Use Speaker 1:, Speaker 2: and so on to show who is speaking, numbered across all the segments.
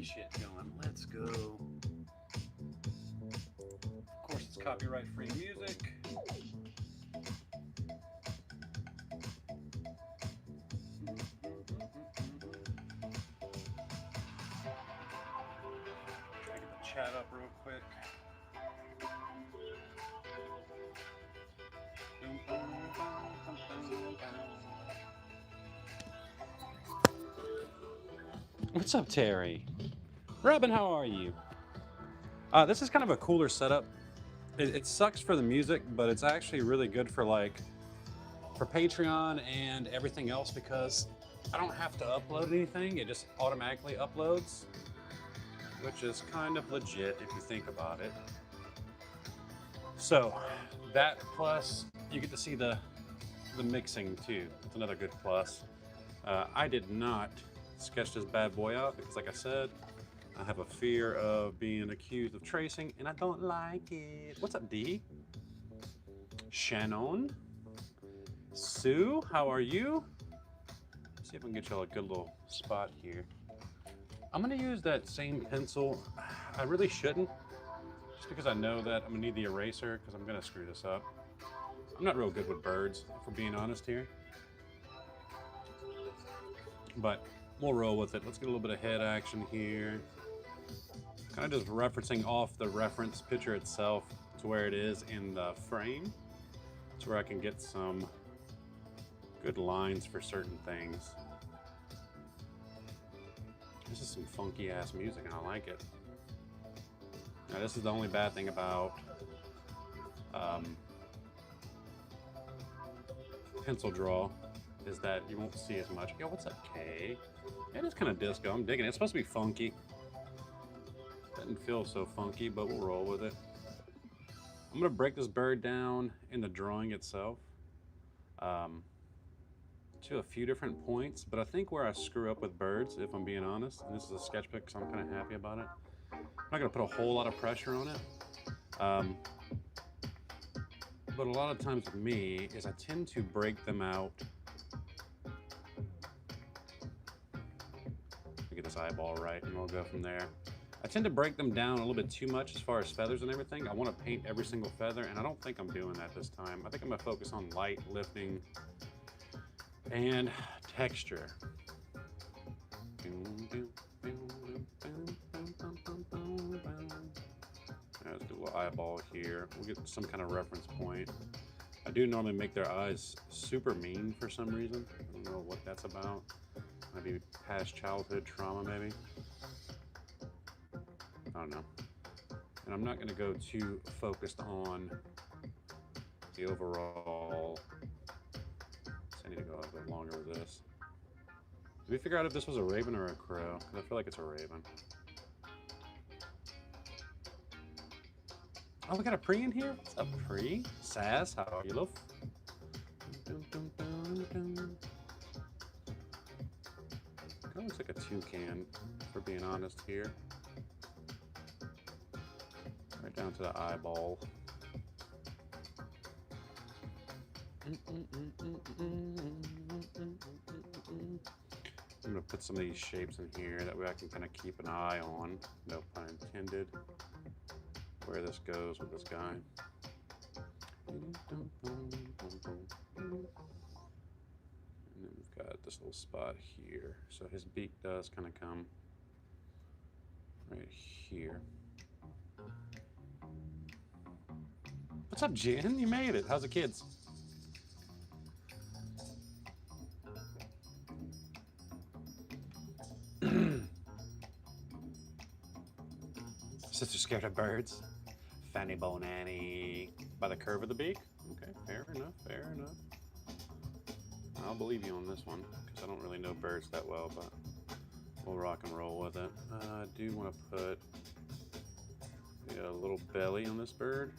Speaker 1: funky shit going. Let's go. Of course, it's copyright-free music. Try to get the chat up real quick. What's up, Terry? Robin, how are you? This is kind of a cooler setup. It sucks for the music, but it's actually really good for for Patreon and everything else because I don't have to upload anything. It just automatically uploads, which is kind of legit if you think about it. So that plus you get to see the mixing too. It's another good plus. I did not sketch this bad boy out because, like I said, I have a fear of being accused of tracing and I don't like it. What's up, D? Shannon? Sue, how are you? Let's see if I can get you a good little spot here. I'm gonna use that same pencil. I really shouldn't, just because I know that I'm gonna need the eraser because I'm gonna screw this up. I'm not real good with birds, if we're being honest here. But we'll roll with it. Let's get a little bit of head action here. Kind of just referencing off the reference picture itself to where it is in the frame. That's where I can get some good lines for certain things. This is some funky ass music and I like it. Now this is the only bad thing about pencil draw is that you won't see as much. Yo, what's up, Kay? It is kind of disco. I'm digging it. It's supposed to be funky. Doesn't feel so funky, but we'll roll with it. I'm gonna break this bird down in the drawing itself to a few different points, but I think where I screw up with birds, if I'm being honest, and this is a sketchbook, so I'm kind of happy about it. I'm not gonna put a whole lot of pressure on it. But a lot of times with me is I tend to break them out. Get this eyeball right and we'll go from there. I tend to break them down a little bit too much as far as feathers and everything. I want to paint every single feather and I don't think I'm doing that this time. I think I'm going to focus on light, lifting, and texture. Let's do a little eyeball here. We'll get some kind of reference point. I do normally make their eyes super mean for some reason. I don't know what that's about. Maybe past childhood trauma, maybe. I don't know. And I'm not going to go too focused on the overall. I need to go a bit longer with this. Did we figure out if this was a raven or a crow? Because I feel like it's a raven. Oh, we got a Pre in here? What's up, Pre? Sass, how are you, love? Kind of looks like a toucan, for being honest here. Right down to the eyeball. I'm gonna put some of these shapes in here, that way I can kind of keep an eye on, no pun intended, where this goes with this guy. And then we've got this little spot here. So his beak does kind of come right here. What's up, Jen? You made it. How's the kids? Sister scared of birds. Fanny Bonanny. By the curve of the beak? Okay, fair enough, fair enough. I'll believe you on this one, because I don't really know birds that well, but we'll rock and roll with it. I do want to put a little belly on this bird.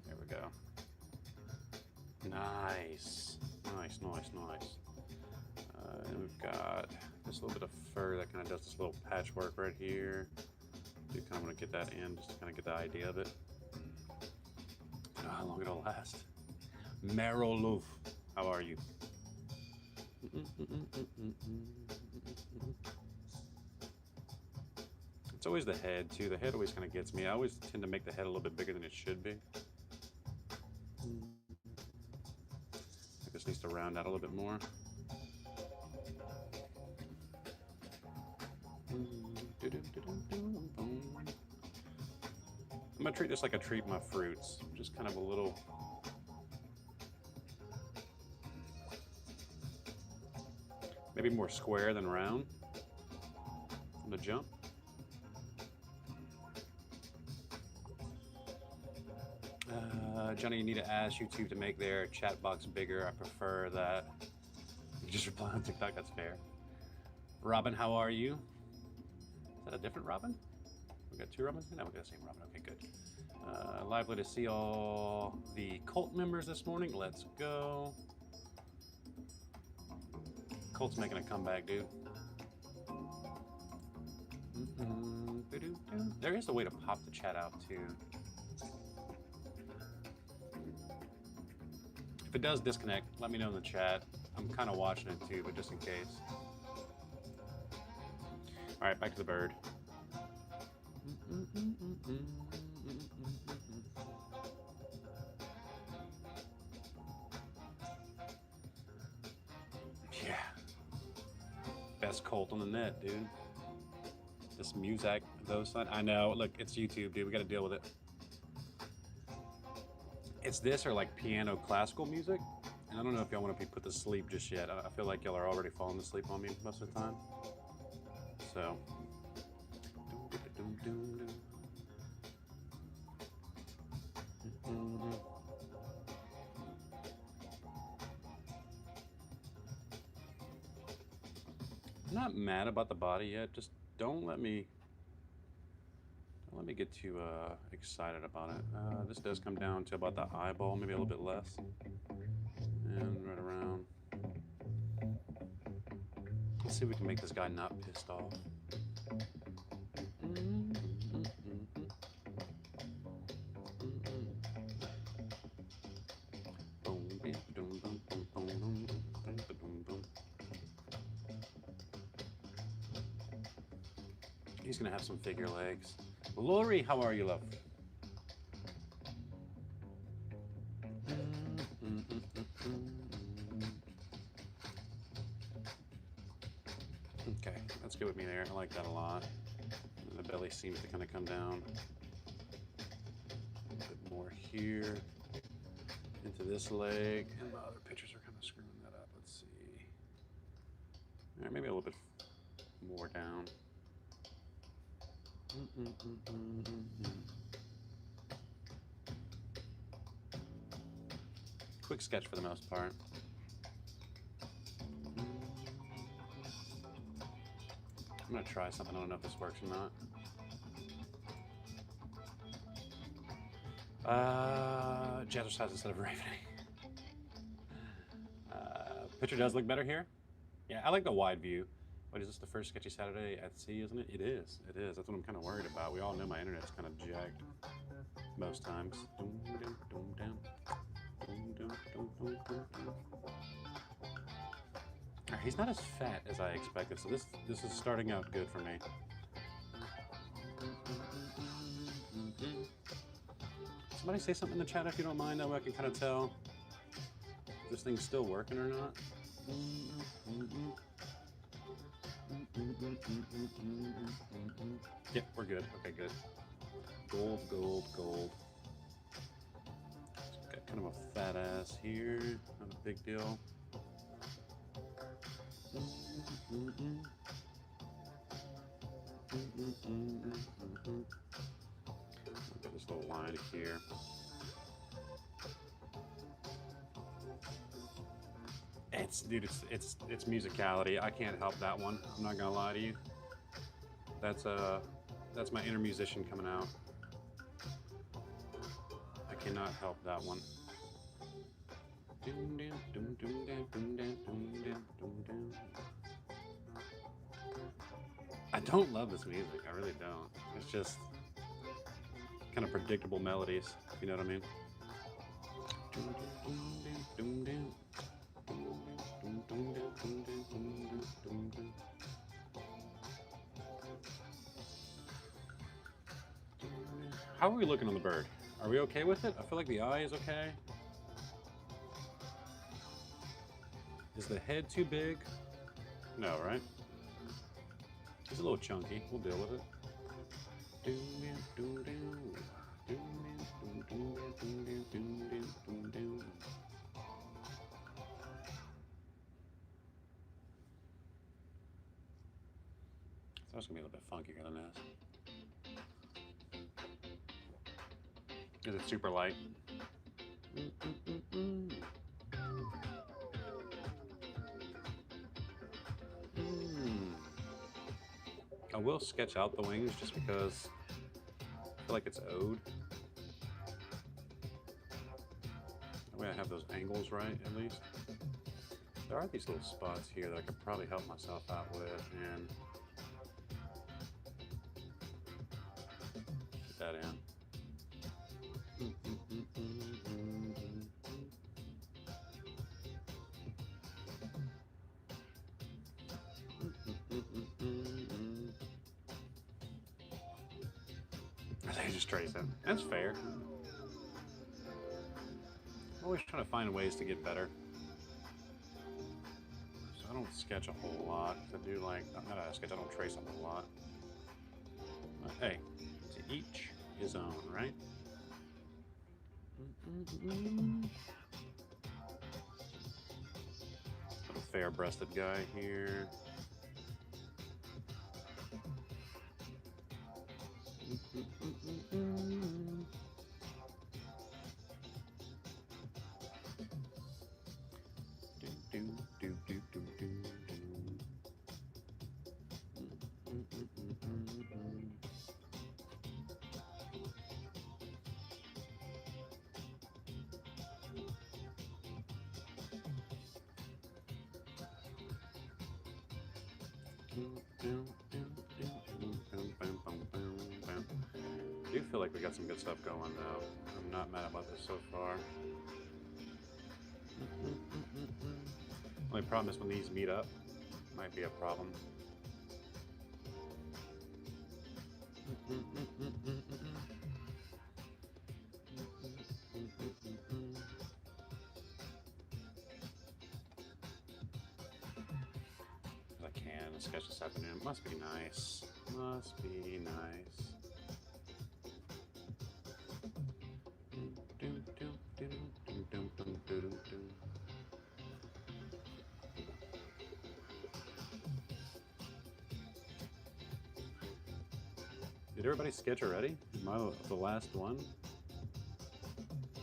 Speaker 1: There we go. Nice. Nice, nice, nice. And we've got this little bit of fur that kind of does this little patchwork right here. Do kind of want to get that in, just to kind of get the idea of it. How long it'll last. Meryl Love, how are you? It's always the head too. The head always kind of gets me. I always tend to make the head a little bit bigger than it should be. I just needs to round out a little bit more. I'm gonna treat this like I treat my fruits. Just kind of a little. Maybe more square than round from the jump. Johnny, you need to ask YouTube to make their chat box bigger. I prefer that. You just reply on TikTok, that's fair. Robin, how are you? Is that a different Robin? We got two Robins? No, we got the same Robin. Okay, good. Lively to see all the cult members this morning. Let's go. Colt's making a comeback, dude. There is a way to pop the chat out too. If it does disconnect, let me know in the chat. I'm kind of watching it too, but just in case. All right, back to the bird. Yeah. Best Colt on the net, dude. This music, those. I know. Look, it's YouTube, dude. We got to deal with it. It's this or like piano classical music. And I don't know if y'all want to be put to sleep just yet. I feel like y'all are already falling asleep on me most of the time. So. I'm not mad about the body yet. Just don't let me get too excited about it. This does come down to about the eyeball, maybe a little bit less. And right around. Let's see if we can make this guy not pissed off. He's gonna have some figure legs. Lori, how are you, love? Okay, that's good with me there. I like that a lot. And the belly seems to kind of come down a bit more here into this leg. And my other pictures are kind of screwing that up. Let's see. All right, maybe a little bit more down. Quick sketch for the most part. I'm gonna try something. I don't know if this works or not. Jazzercise instead of ravening. Picture does look better here. Yeah, I like the wide view. What is this, the first sketchy Saturday at sea, isn't it? It is. It is. That's what I'm kind of worried about. We all know my internet's kind of jacked most times. He's not as fat as I expected, so this is starting out good for me. Somebody say something in the chat if you don't mind, that way I can kind of tell if this thing's still working or not. Yep, we're good. Okay, good. Gold, gold, gold. Got kind of a fat ass here. Not a big deal. Got this little line here. Dude, it's musicality. I can't help that one. I'm not gonna lie to you. That's my inner musician coming out. I cannot help that one. I don't love this music. I really don't. It's just kind of predictable melodies, if you know what I mean. How are we looking on the bird? Are we okay with it? I feel like the eye is okay. Is the head too big? No, right? It's a little chunky. We'll deal with it. That's gonna be a little bit funkier than this. Is it super light? I will sketch out the wings just because I feel like it's owed. That way I have those angles right, at least. There are these little spots here that I could probably help myself out with, and put that in. They just trace it. That's fair. I'm always trying to find ways to get better. So I don't sketch a whole lot. I do like, not a sketch, I don't trace a whole lot. But hey, to each his own, right? Little fair-breasted guy here. I do feel like we got some good stuff going though. I'm not mad about this so far. Only problem is when these meet up, might be a problem. I can sketch this afternoon. Must be nice. Must be nice. Did everybody sketch already? Am I the last one?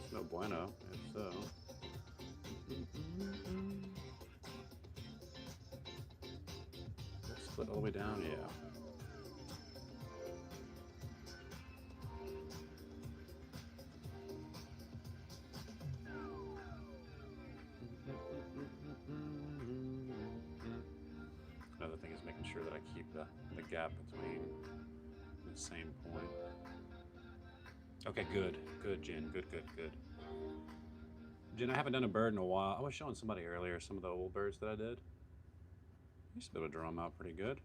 Speaker 1: It's no bueno, if so. Let's split all the way down, yeah. Another thing is making sure that I keep the gap between the same point. Okay, good. Good, Jen. Good, good, good. Jen, I haven't done a bird in a while. I was showing somebody earlier some of the old birds that I did. I used to be able to draw them out pretty good.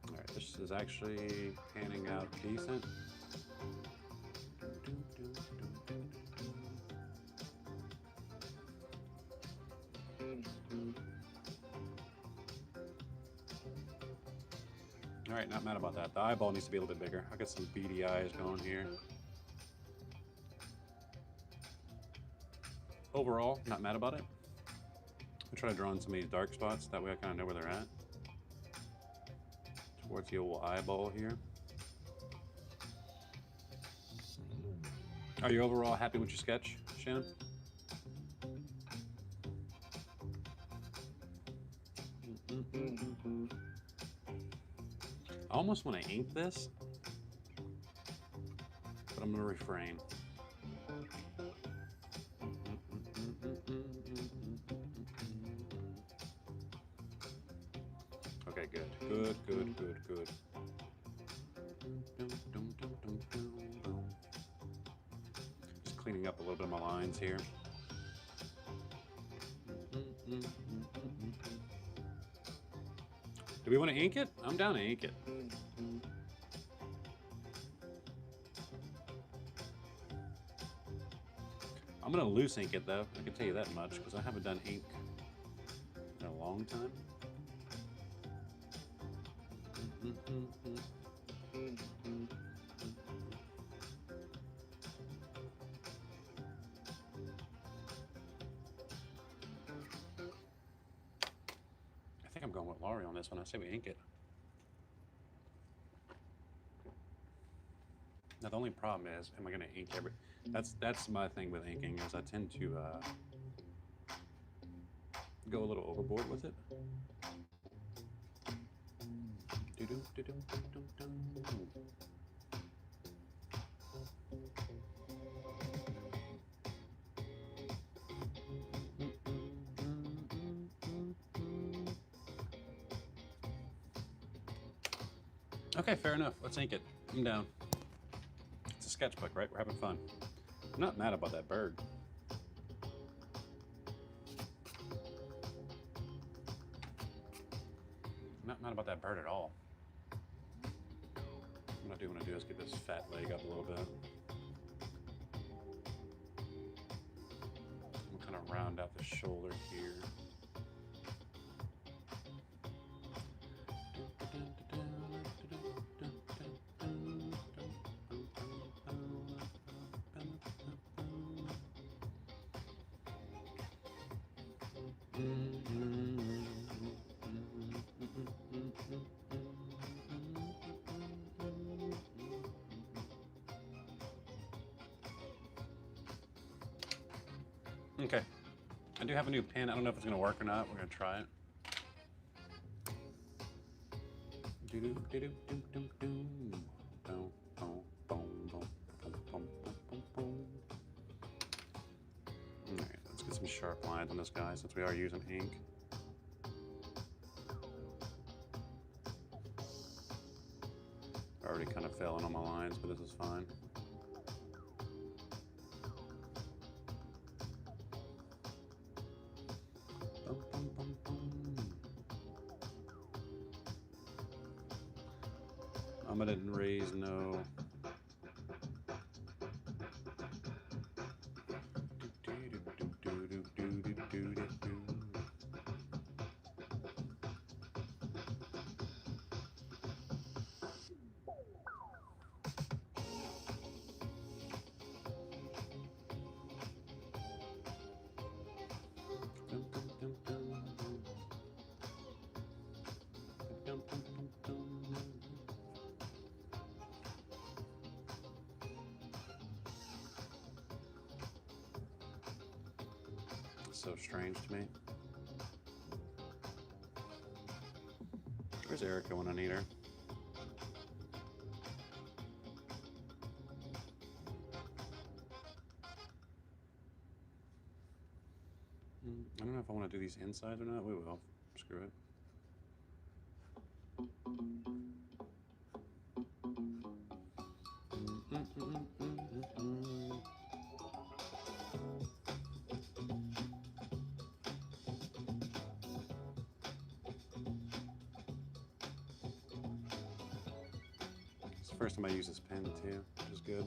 Speaker 1: Alright, this is actually panning out decent. Alright, not mad about that. The eyeball needs to be a little bit bigger. I got some beady eyes going here. Overall, not mad about it. I try to draw in some of these dark spots, that way I kind of know where they're at. Towards the old eyeball here. Are you overall happy with your sketch, Shannon? I almost want to ink this, but I'm going to refrain. Good, good, good, good. Just cleaning up a little bit of my lines here. Do we want to ink it? I'm down to ink it. I'm going to loose ink it, though. I can tell you that much, because I haven't done ink in a long time. I think I'm going with Laurie on this one. I say we ink it. Now, the only problem is, am I going to ink every... That's my thing with inking, is I tend to go a little overboard with it. Okay, fair enough. Let's ink it. I'm down. It's a sketchbook, right? We're having fun. I'm not mad about that bird. I'm not mad about that bird at all. What I do want to do is get this fat leg up a little bit. We'll kind of round out the shoulder here. Okay, I do have a new pen. I don't know if it's gonna work or not. We're gonna try it. All right, let's get some sharp lines on this guy since we are using ink. Already kind of fell in on my lines, but this is fine. I didn't raise no. So strange to me. Where's Erica when I need her? I don't know if I want to do these insides or not. We will. Screw it. It's the first time I use this pen too, which is good.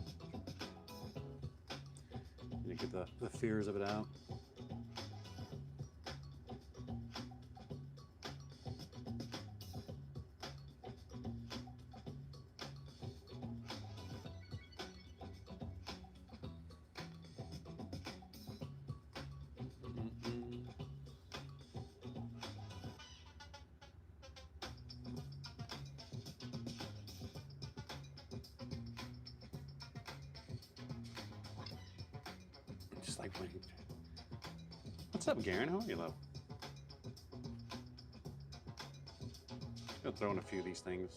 Speaker 1: You get the fears of it out. Just like waiting. What's up, Garen? How are you, love? Just gonna throw in a few of these things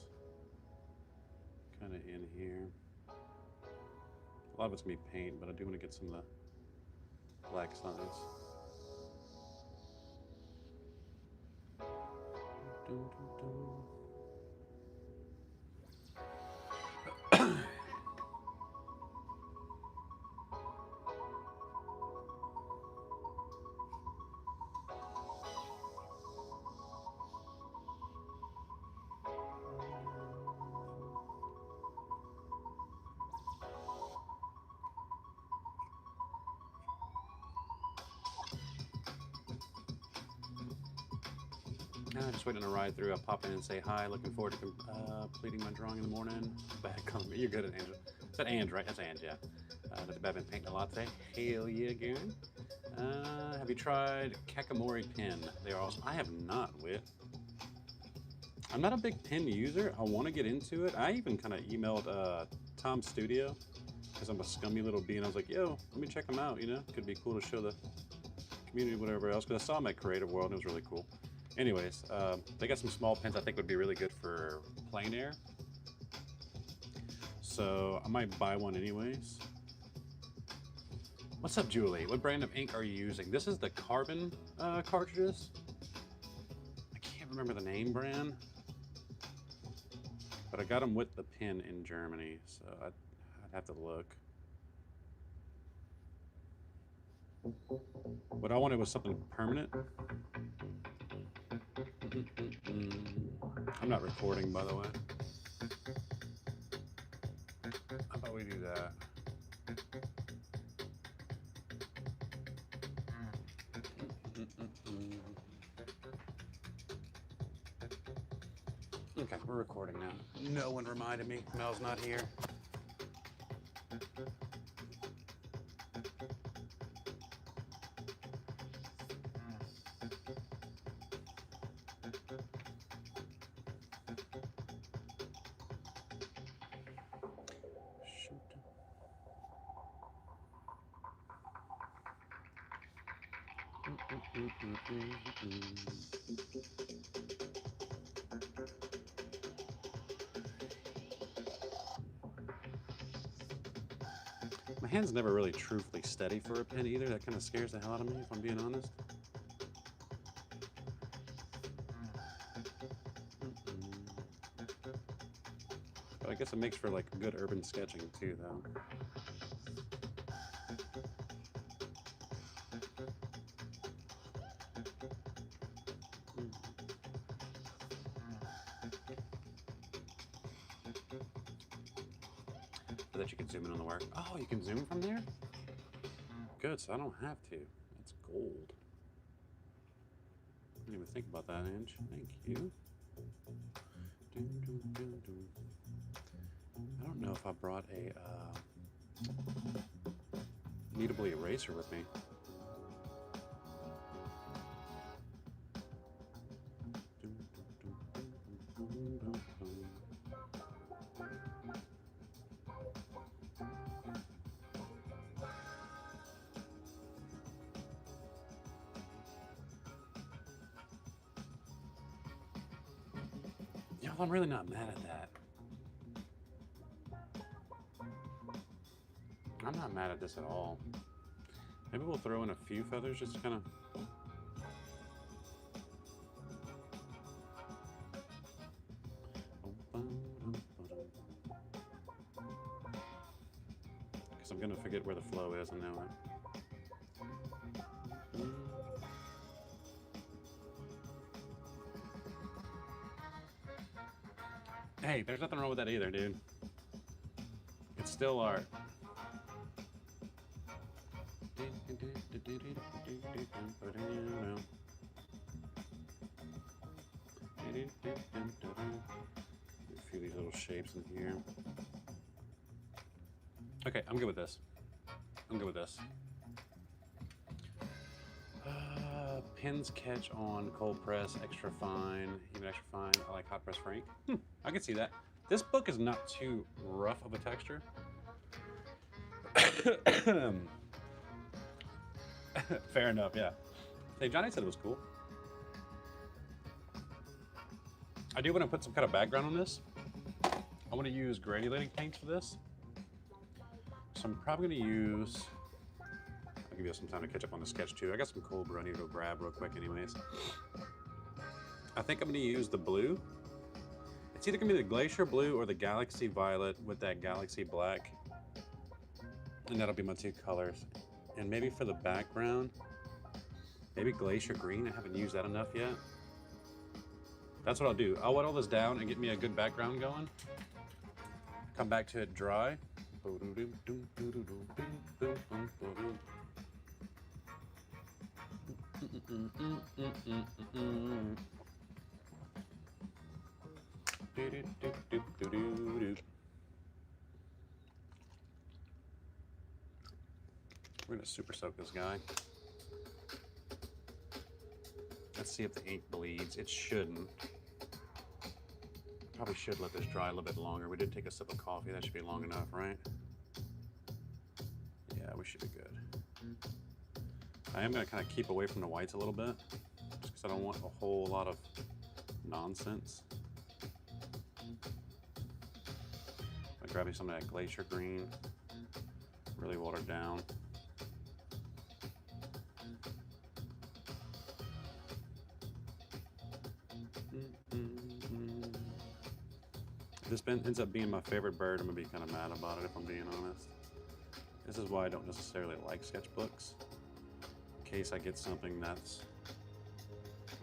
Speaker 1: kind of in here. A lot of it's gonna be paint, but I do want to get some of the black sides. Just waiting on a ride through. I'll pop in and say hi. Looking forward to completing my drawing in the morning. Bad comment. You're good at Angela. Is that Ange, right? That's Ange, yeah. Does the bad been painting a lot today? Hell yeah, good. Have you tried Kakamori pen? They are awesome. I have not, Wit. I'm not a big pen user. I want to get into it. I even kind of emailed Tom's Studio because I'm a scummy little bee, and I was like, yo, let me check them out, you know? Could be cool to show the community, whatever else, because I saw them at Creative World, and it was really cool. Anyways, they got some small pens I think would be really good for plein air. So I might buy one anyways. What's up, Julie? What brand of ink are you using? This is the carbon cartridges. I can't remember the name brand, but I got them with the pen in Germany, so I'd have to look. What I wanted was something permanent. I'm not recording, by the way. How about we do that? Okay, we're recording now. No one reminded me. Mel's not here. My hand's never really truthfully steady for a pen either. That kind of scares the hell out of me, if I'm being honest. But I guess it makes for like good urban sketching too, though. That you can zoom in on the work. Oh, you can zoom from there? Good, so I don't have to. That's gold. I didn't even think about that, Ange. Thank you. I don't know if I brought a kneadable eraser with me. Yo, I'm really not mad at that. I'm not mad at this at all. Maybe we'll throw in a few feathers just to kind of... Because I'm going to forget where the flow is and know it. Hey, there's nothing wrong with that either, dude. It's still art. A few of these little shapes in here. Okay, I'm good with this. I'm good with this. Pins catch on cold press, extra fine, even extra fine. I like hot press for ink. I can see that. This book is not too rough of a texture. Fair enough, yeah. Hey, Johnny said it was cool. I do want to put some kind of background on this. I want to use granulating paints for this. So I'm probably going to use... I'll give you some time to catch up on the sketch too. I got some cold brew I need to go grab real quick anyways. I think I'm going to use the blue. It's either going to be the Glacier Blue or the Galaxy Violet with that Galaxy Black. And that'll be my two colors. And maybe for the background, maybe Glacier Green. I haven't used that enough yet. That's what I'll do. I'll wet all this down and get me a good background going. Come back to it dry. We're gonna super soak this guy. Let's see if the ink bleeds. It shouldn't. Probably should let this dry a little bit longer. We did take a sip of coffee. That should be long enough, right? Yeah, we should be good. I am gonna kind of keep away from the whites a little bit, just because I don't want a whole lot of nonsense. I'm grabbing some of that glacier green, really watered down. If this ends up being my favorite bird, I'm gonna be kind of mad about it if I'm being honest. This is why I don't necessarily like sketchbooks, in case I get something that's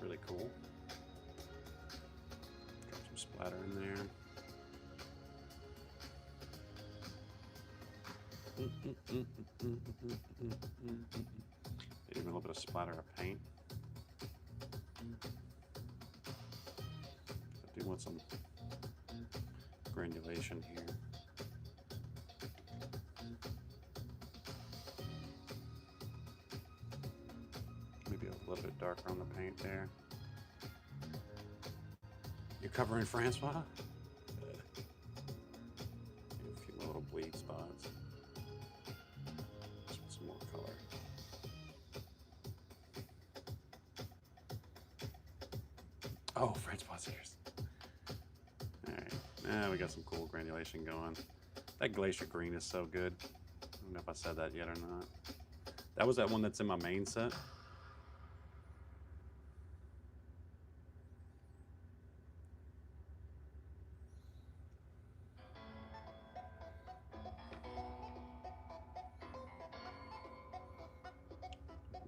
Speaker 1: really cool. Got some splatter in there. Even a little bit of splatter of paint. I do want some granulation here. Maybe a little bit darker on the paint there. You're covering Francois? A few little bleed spots. Just with some more color. Oh, Francois' ears. Alright, now we got some cool granulation going. That glacier green is so good. I don't know if I said that yet or not. That was that one that's in my main set.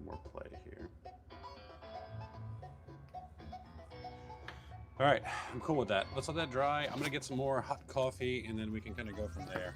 Speaker 1: More play here. All right, I'm cool with that. Let's let that dry. I'm gonna get some more hot coffee and then we can kind of go from there.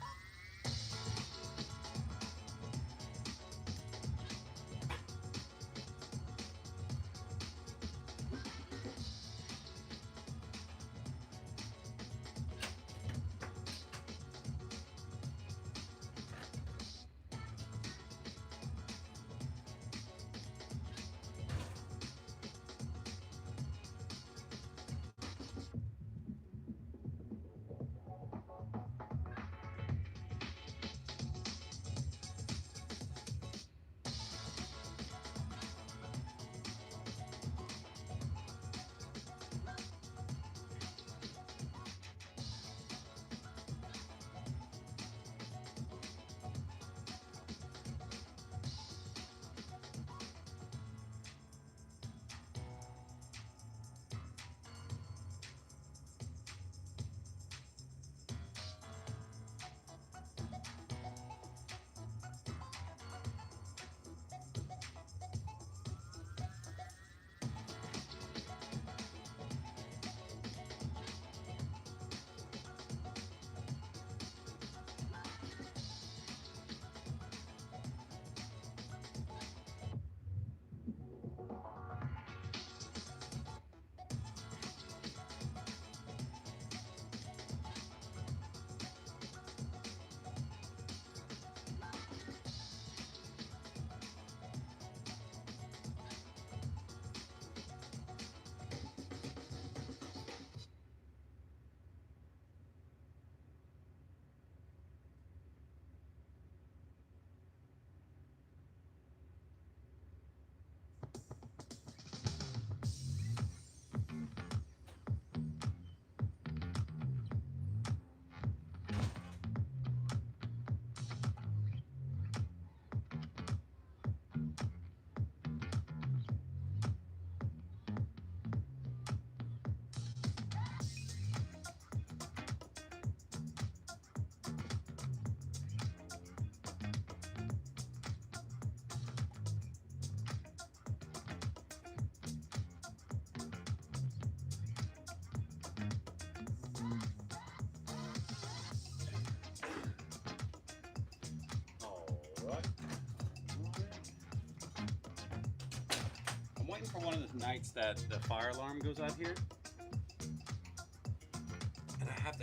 Speaker 1: I'm waiting for one of the nights that the fire alarm goes out here.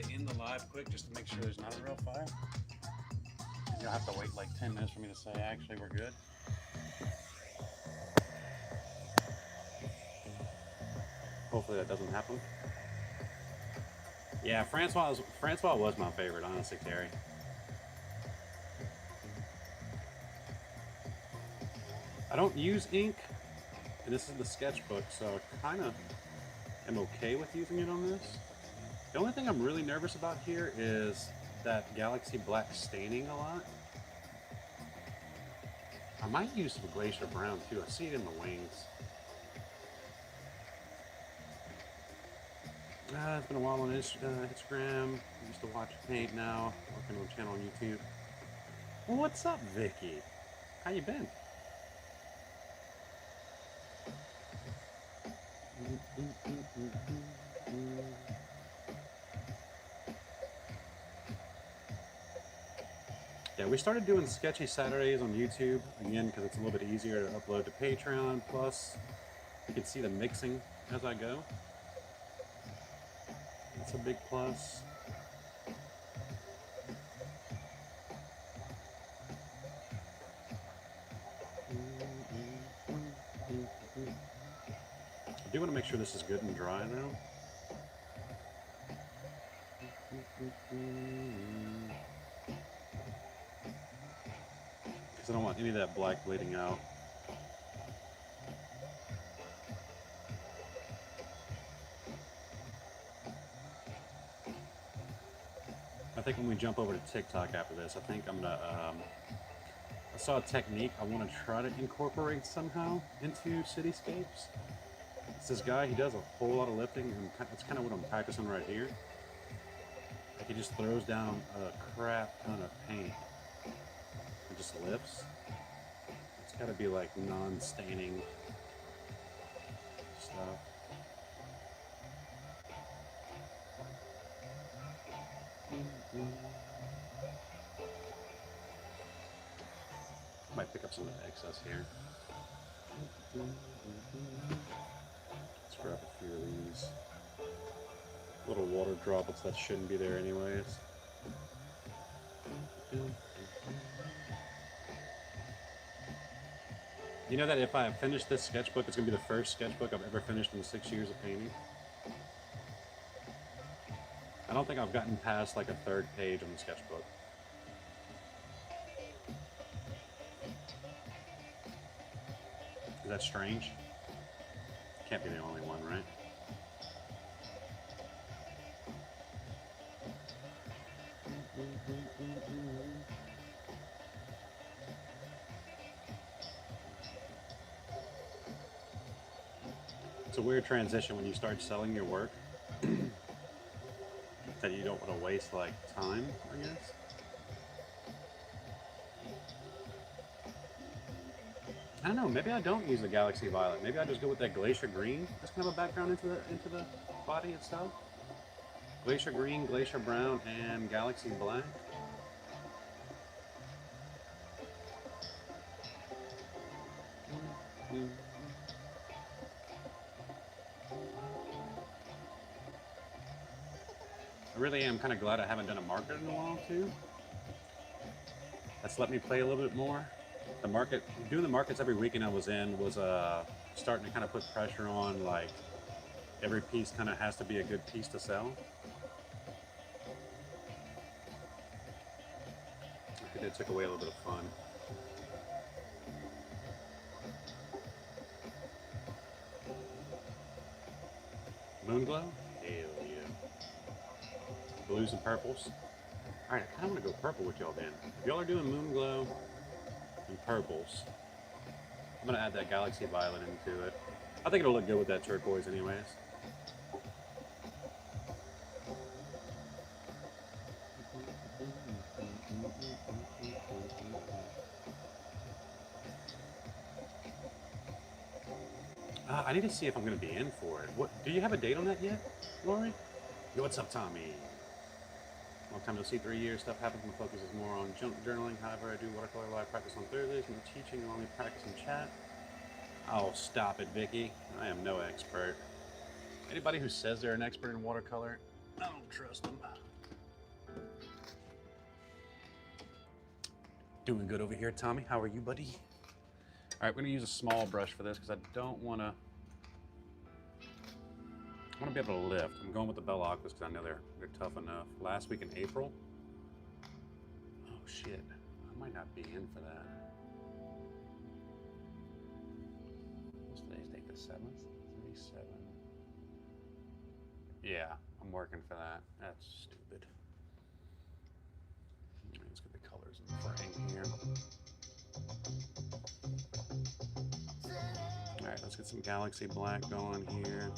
Speaker 1: to end the live quick just to make sure there's not a real fire. You'll have to wait like 10 minutes for me to say, actually, we're good. Hopefully that doesn't happen. Yeah, Francois was my favorite, honestly, Terry. I don't use ink, and this is the sketchbook, so I kind of am okay with using it on this. The only thing I'm really nervous about here is that Galaxy Black staining a lot. I might use some Glacier Brown too. I see it in the wings. It's been a while on Instagram. I used to watch paint now. Working on a channel on YouTube. Well, what's up, Vicky? How you been? Yeah, we started doing sketchy Saturdays on YouTube again because it's a little bit easier to upload to Patreon. Plus, you can see the mixing as I go. That's a big plus. I do want to make sure this is good and dry now. Because I don't want any of that black bleeding out. I think when we jump over to TikTok after this, I think I'm gonna, I saw a technique I want to try to incorporate somehow into cityscapes. It's this guy, he does a whole lot of lifting, and that's kind of what I'm practicing right here. Like he just throws down a crap ton of paint and just lifts. It's got to be like non-staining stuff. Might pick up some of the excess here. Let's grab a few of these little water droplets that shouldn't be there anyways. You know that if I finish this sketchbook, it's going to be the first sketchbook I've ever finished in 6 years of painting. I don't think I've gotten past like a third page on the sketchbook. Is that strange? Can't be the only one, right? It's a weird transition when you start selling your work that you don't want to waste like time, I guess. I don't know, maybe I don't use the Galaxy Violet. Maybe I just go with that Glacier Green. That's kind of a background into the body itself. Glacier Green, Glacier Brown, and Galaxy Black. I really am kind of glad I haven't done a market in a while too. That's let me play a little bit more. The market, doing the markets every weekend I was in was starting to kind of put pressure on, like every piece kind of has to be a good piece to sell. I think it took away a little bit of fun. Moonglow? Hell yeah. Blues and purples. Alright, I kind of want to go purple with y'all then. If y'all are doing Moonglow and purples, I'm going to add that Galaxy Violet into it. I think it'll look good with that turquoise anyways. I need to see if I'm going to be in for it. What? Do you have a date on that yet, Lori? Yo, what's up, Tommy? Long time no see, 3 years. Stuff happens. My focus is more on journaling. However, I do watercolor live practice on Thursdays. I'm teaching and only practice in chat. Oh, stop it, Vicky. I am no expert. Anybody who says they're an expert in watercolor, I don't trust them. Doing good over here, Tommy. How are you, buddy? All right, we're gonna use a small brush for this because I don't wanna. I wanna be able to lift. I'm going with the Bell Aquas because I know they're tough enough. Last week in April. Oh shit, I might not be in for that. What's today's date? The 7th. 37. Yeah, I'm working for that. That's stupid. Let's get the colors in the frame here. All right, let's get some Galaxy Black going here.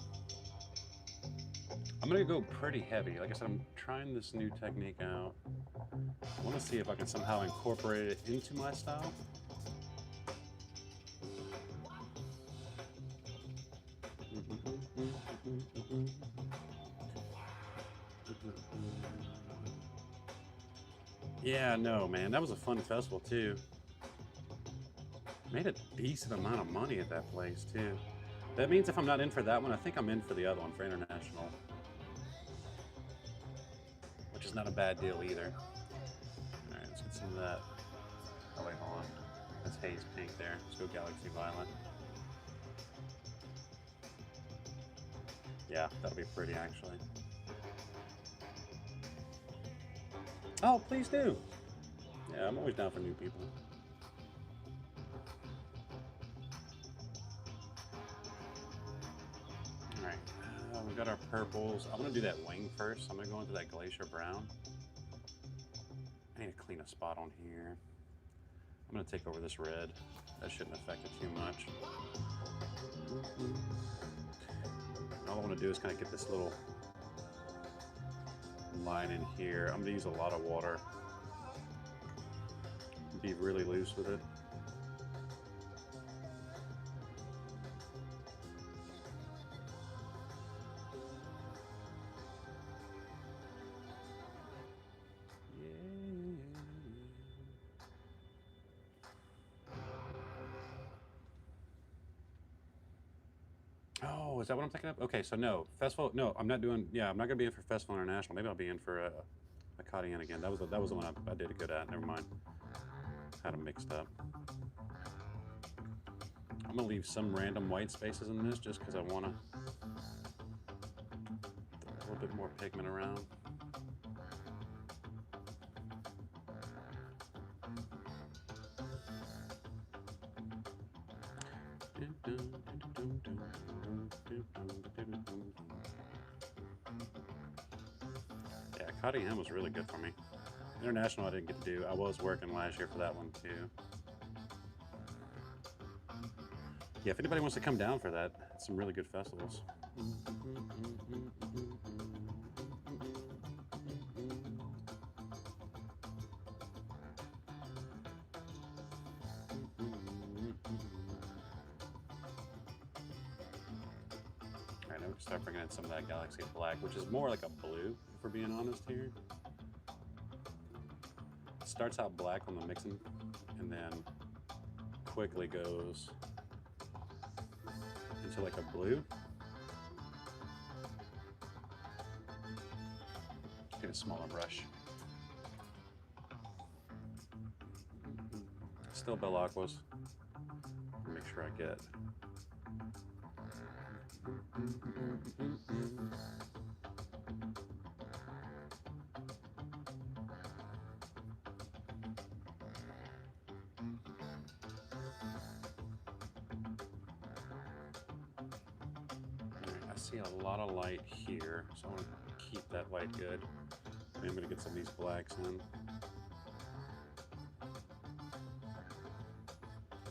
Speaker 1: I'm gonna go pretty heavy. Like I said, I'm trying this new technique out. I want to see if I can somehow incorporate it into my style. Yeah, no, man, that was a fun festival too. Made a decent amount of money at that place too. That means if I'm not in for that one, I think I'm in for the other one, for international. Which is not a bad deal either. All right, let's get some of that. Oh wait, hold on. That's haze pink there. Let's go Galaxy Violet. Yeah, that'll be pretty actually. Oh, please do. Yeah, I'm always down for new people. All right, we got our purples. I'm gonna do that wing first. I'm gonna go into that Glacier Brown. I need to clean a spot on here. I'm gonna take over this red. That shouldn't affect it too much. All I want to do is kind of get this little line in here. I'm gonna use a lot of water. Be really loose with it. Oh, is that what I'm thinking of? Okay, so no, festival. No, I'm not doing. Yeah, I'm not gonna be in for Festival International. Maybe I'll be in for a Acadian again. That was the one I did good at. Never mind. Had them mixed up. I'm gonna leave some random white spaces in this just because I want to throw a little bit more pigment around. Yeah, Acadian was really good for me. International I didn't get to do. I was working last year for that one too. Yeah, if anybody wants to come down for that, it's some really good festivals. Alright, now we can start bringing in some of that Galaxy Black, which is more like a blue, if we're being honest here. It starts out black on the mixing, and then quickly goes into like a blue. Get a smaller brush. Still Bell Aquas. Make sure I get. I see a lot of light here, so I want to keep that light good. I'm going to get some of these blacks in. I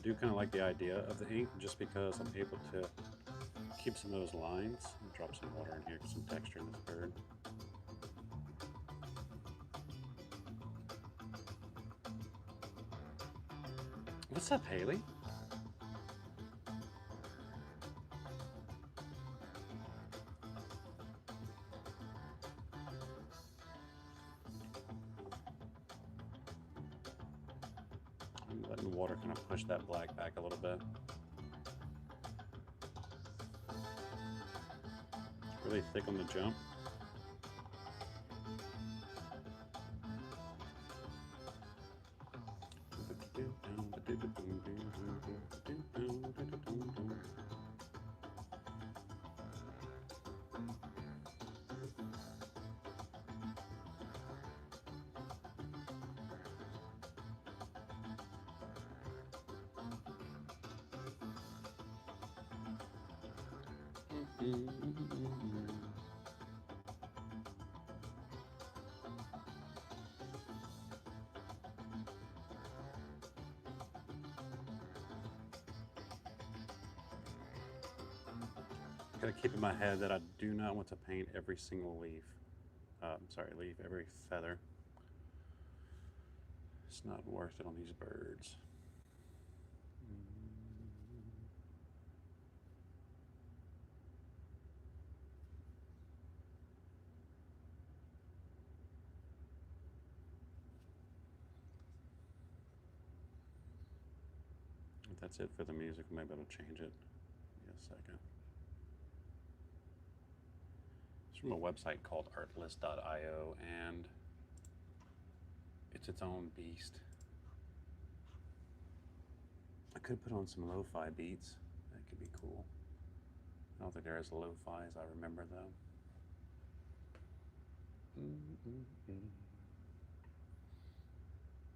Speaker 1: do kind of like the idea of the ink just because I'm able to keep some of those lines. Drop some water in here, get some texture in this bird. What's up, Haley? I'm letting water kind of push that black back a little bit. Really thick on the jump. Gotta keep in my head that I do not want to paint every single leaf. Leaf, every feather. It's not worth it on these birds. If that's it for the music, maybe I'll change it in a second. It's from a website called artlist.io, and it's its own beast. I could put on some lo-fi beats. That could be cool. I don't think they're as lo-fi as I remember though.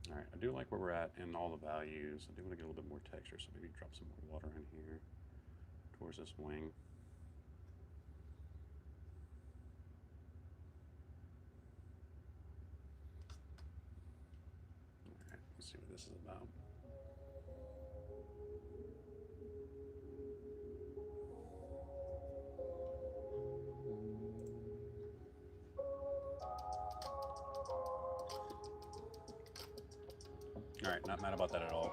Speaker 1: All right, I do like where we're at in all the values. I do want to get a little bit more texture, so maybe drop some more water in here towards this wing. All right, let's see what this is about. All right, not mad about that at all.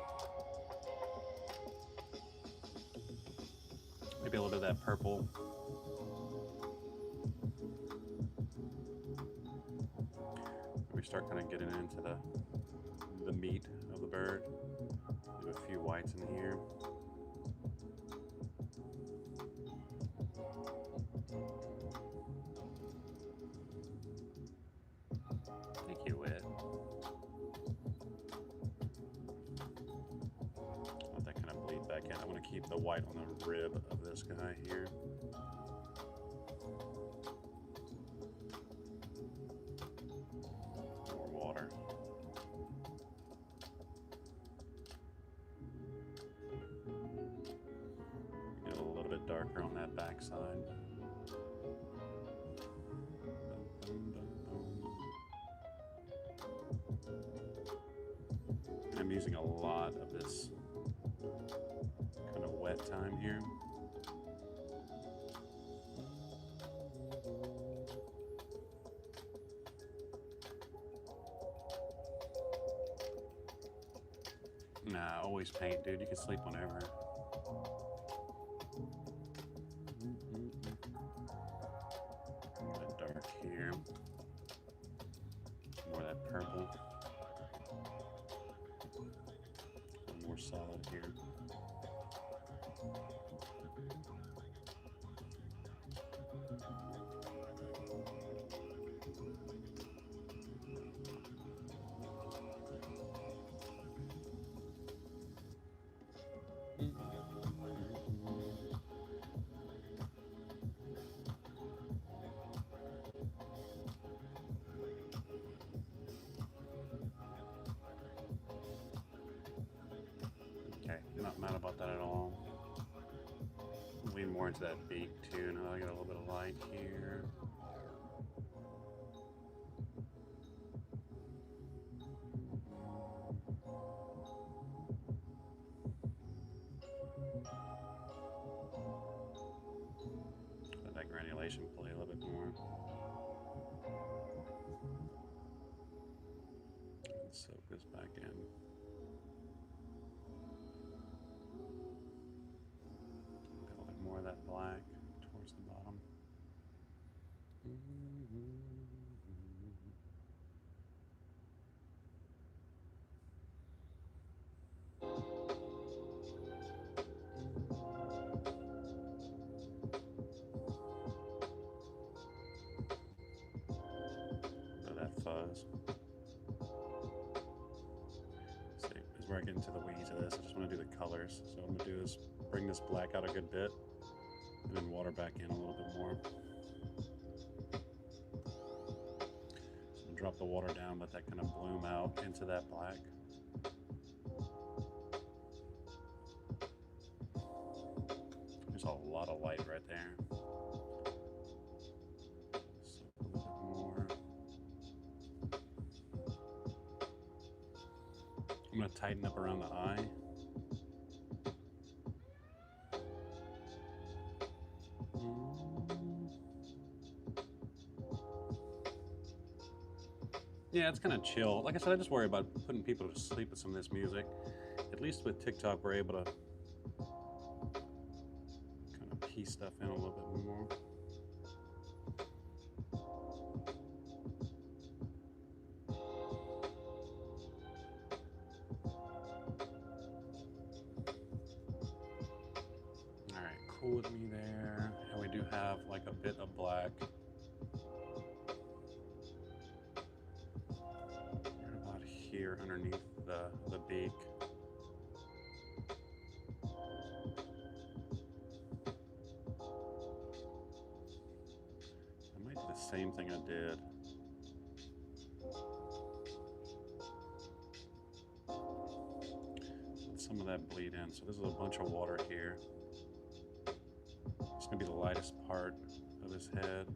Speaker 1: Maybe a little bit of that purple. We start kind of getting into the meat of the bird. Do a few whites in here. Thank you, Whit. Let that kind of bleed back in. I want to keep the white on the rib of this guy here. More water. Get a little bit darker on that backside. I'm using a lot of this kind of wet time here. Nah, always paint, dude. You can sleep whenever. That dark here. More of that purple. More solid here. Okay, not mad about that at all. Lean more into that beak too. Now I got a little bit of light here. Let that granulation play a little bit more. Let's soak this back in. More of that black towards the bottom. Of that fuzz. See, as we're getting to the weeds of this, I just want to do the colors. So what I'm going to do is bring this black out a good bit, and then water back in a little bit more. So drop the water down, let that kind of bloom out into that black. There's a lot of light right there. I'm going to tighten up around the eye. Yeah, it's kind of chill. Like I said, I just worry about putting people to sleep with some of this music. At least with TikTok, we're able to kind of piece stuff in a little bit more. All right, cool with me there. And we do have like a bit of black. Right about here underneath the beak. I might do the same thing I did. Let some of that bleed in. So this is a bunch of water here. It's gonna be the lightest part of his head.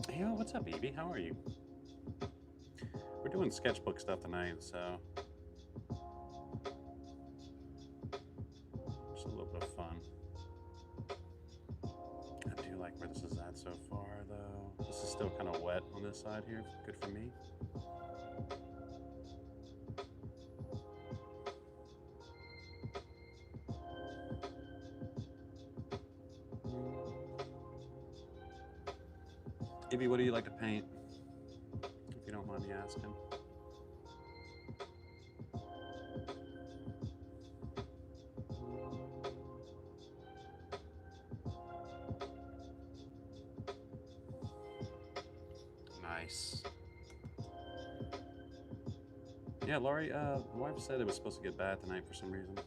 Speaker 1: Hey, what's up, Evie? How are you? We're doing sketchbook stuff tonight, so just a little bit of fun. I do like where this is at so far, though. This is still kind of wet on this side here. Good for me. Evie, what do you like to paint? If you don't mind me asking. Nice. Yeah, Laurie, the wife said it was supposed to get bad tonight for some reason.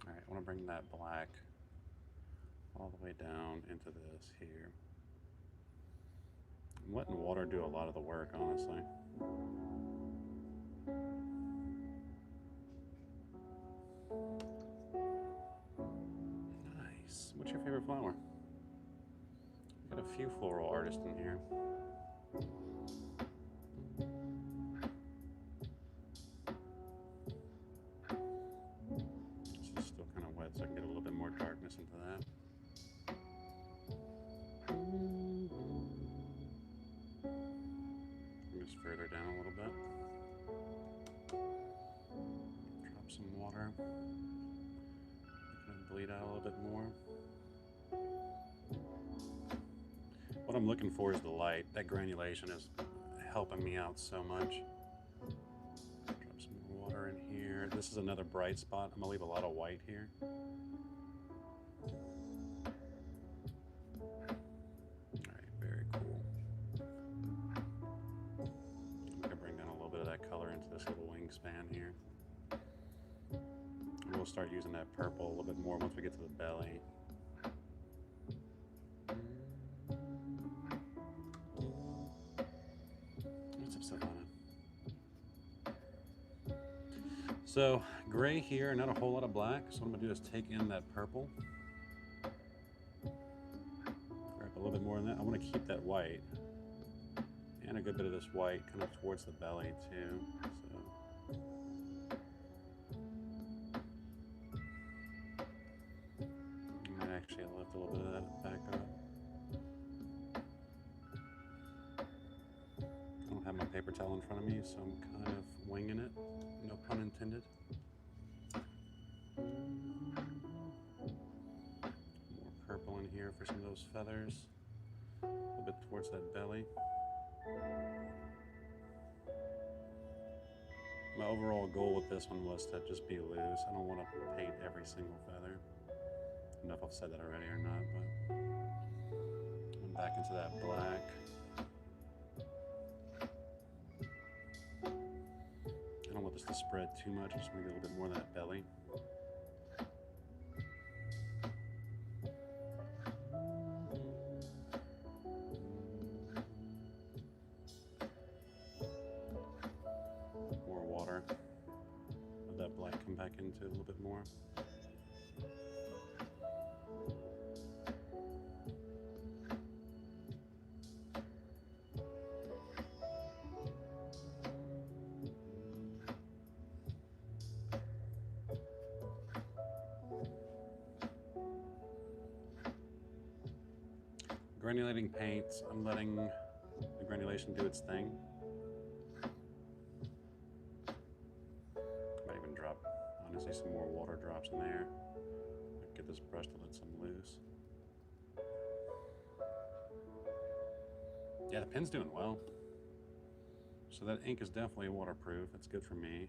Speaker 1: All right, I want to bring that black all the way down into this here. Wet and water do a lot of the work, honestly. Nice. What's your favorite flower? Got a few floral artists in here. This is still kind of wet, so I can get a little bit more darkness into that. Just further down a little bit. Drop some water. Kind of bleed out a little bit more. What I'm looking for is the light. That granulation is helping me out so much. Drop some more water in here. This is another bright spot. I'm gonna leave a lot of white here. Alright, very cool. I'm gonna bring down a little bit of that color into this little wingspan here. And we'll start using that purple a little bit more once we get to the belly. So gray here, not a whole lot of black. So what I'm gonna do is take in that purple. Grab a little bit more than that. I wanna keep that white and a good bit of this white kind of towards the belly too. So I might actually lift a little bit of that back up. I don't have my paper towel in front of me, so I'm kind of winging it. No pun intended. More purple in here for some of those feathers. A little bit towards that belly. My overall goal with this one was to just be loose. I don't want to paint every single feather. I don't know if I've said that already or not, but I'm back into that black. I don't want this to spread too much. I just want to get a little bit more of that belly. back into it a little bit more. Granulating paints, I'm letting the granulation do its thing. Might even drop, honestly, some more water drops in there. Get this brush to let some loose. Yeah, the pen's doing well. So that ink is definitely waterproof. That's good for me.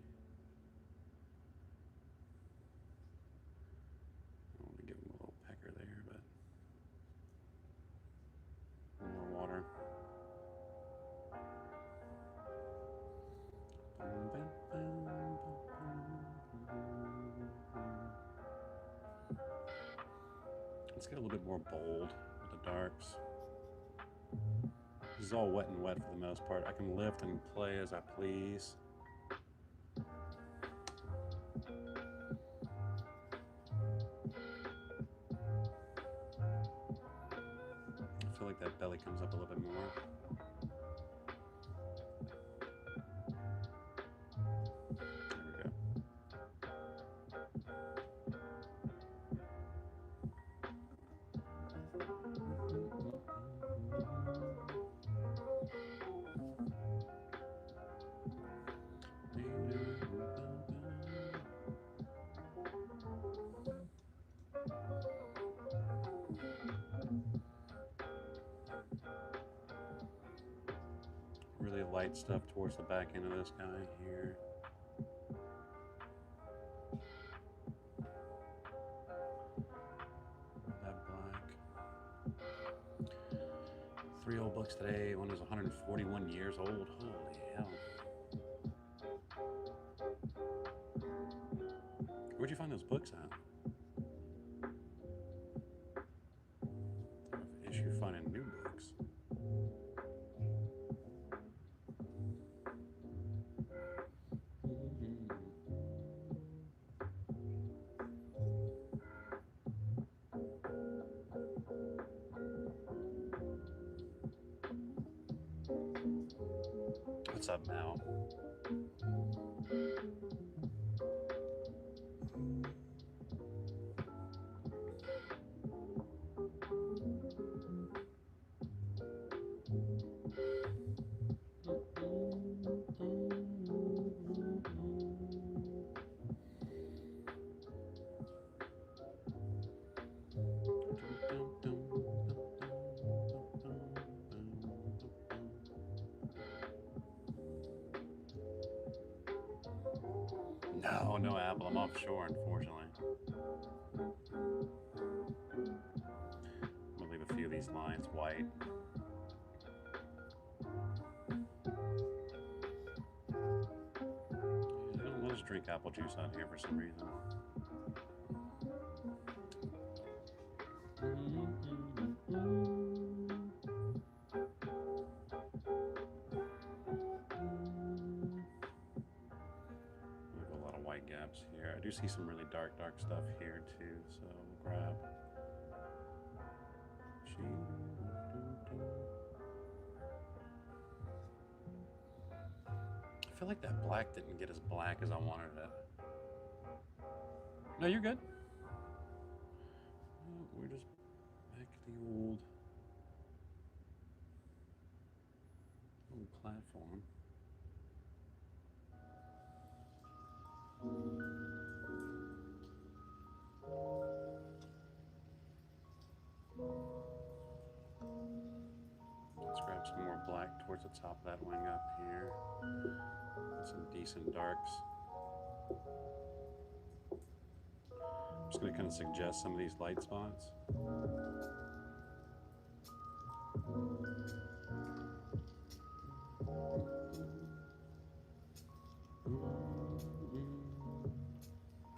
Speaker 1: I want to give him a little pecker there, but more water. Let's get a little bit more bold with the darks. This is all wet and wet for the most part. I can lift and play as I please. I feel like that belly comes up a little bit more. Really light stuff towards the back end of this guy here. That black. 3 old books today. One is 141 years old. Holy hell. Where'd you find those books at? Issue finding new books. What's up now? No apple. I'm offshore, unfortunately. I'm gonna leave a few of these lines white. I'll just drink apple juice out here for some reason. Gaps here. I do see some really dark stuff here too, so we'll grab. I feel like that black didn't get as black as I wanted it. No, you're good. We're just back to the old platform. Let's grab some more black towards the top of that wing up here. Some decent darks. I'm just going to kind of suggest some of these light spots.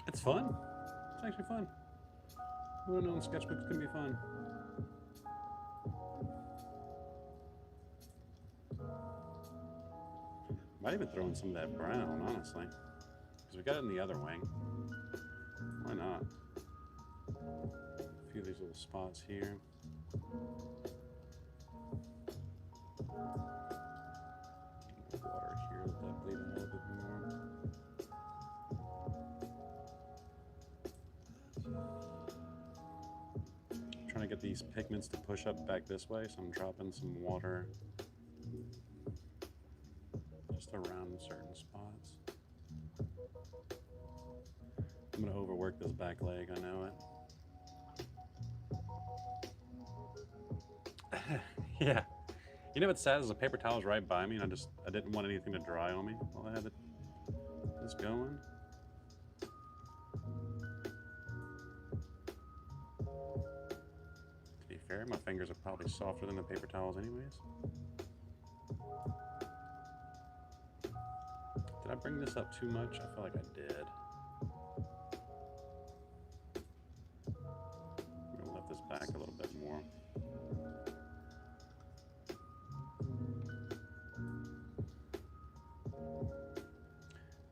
Speaker 1: It's fun. It's actually fun. Who would have known sketchbooks can be fun? Might even throw in some of that brown, honestly. Because we got it in the other wing. Why not? A few of these little spots here. Water here, let that bleed out a little bit more. I'm trying to get these pigments to push up back this way, so I'm dropping some water just around certain spots. I'm going to overwork this back leg, I know it. Yeah. You know what's sad is the paper towel's right by me, and I didn't want anything to dry on me while I had this going. To be fair, my fingers are probably softer than the paper towels anyways. Did I bring this up too much? I feel like I did. I'm gonna lift this back a little bit more.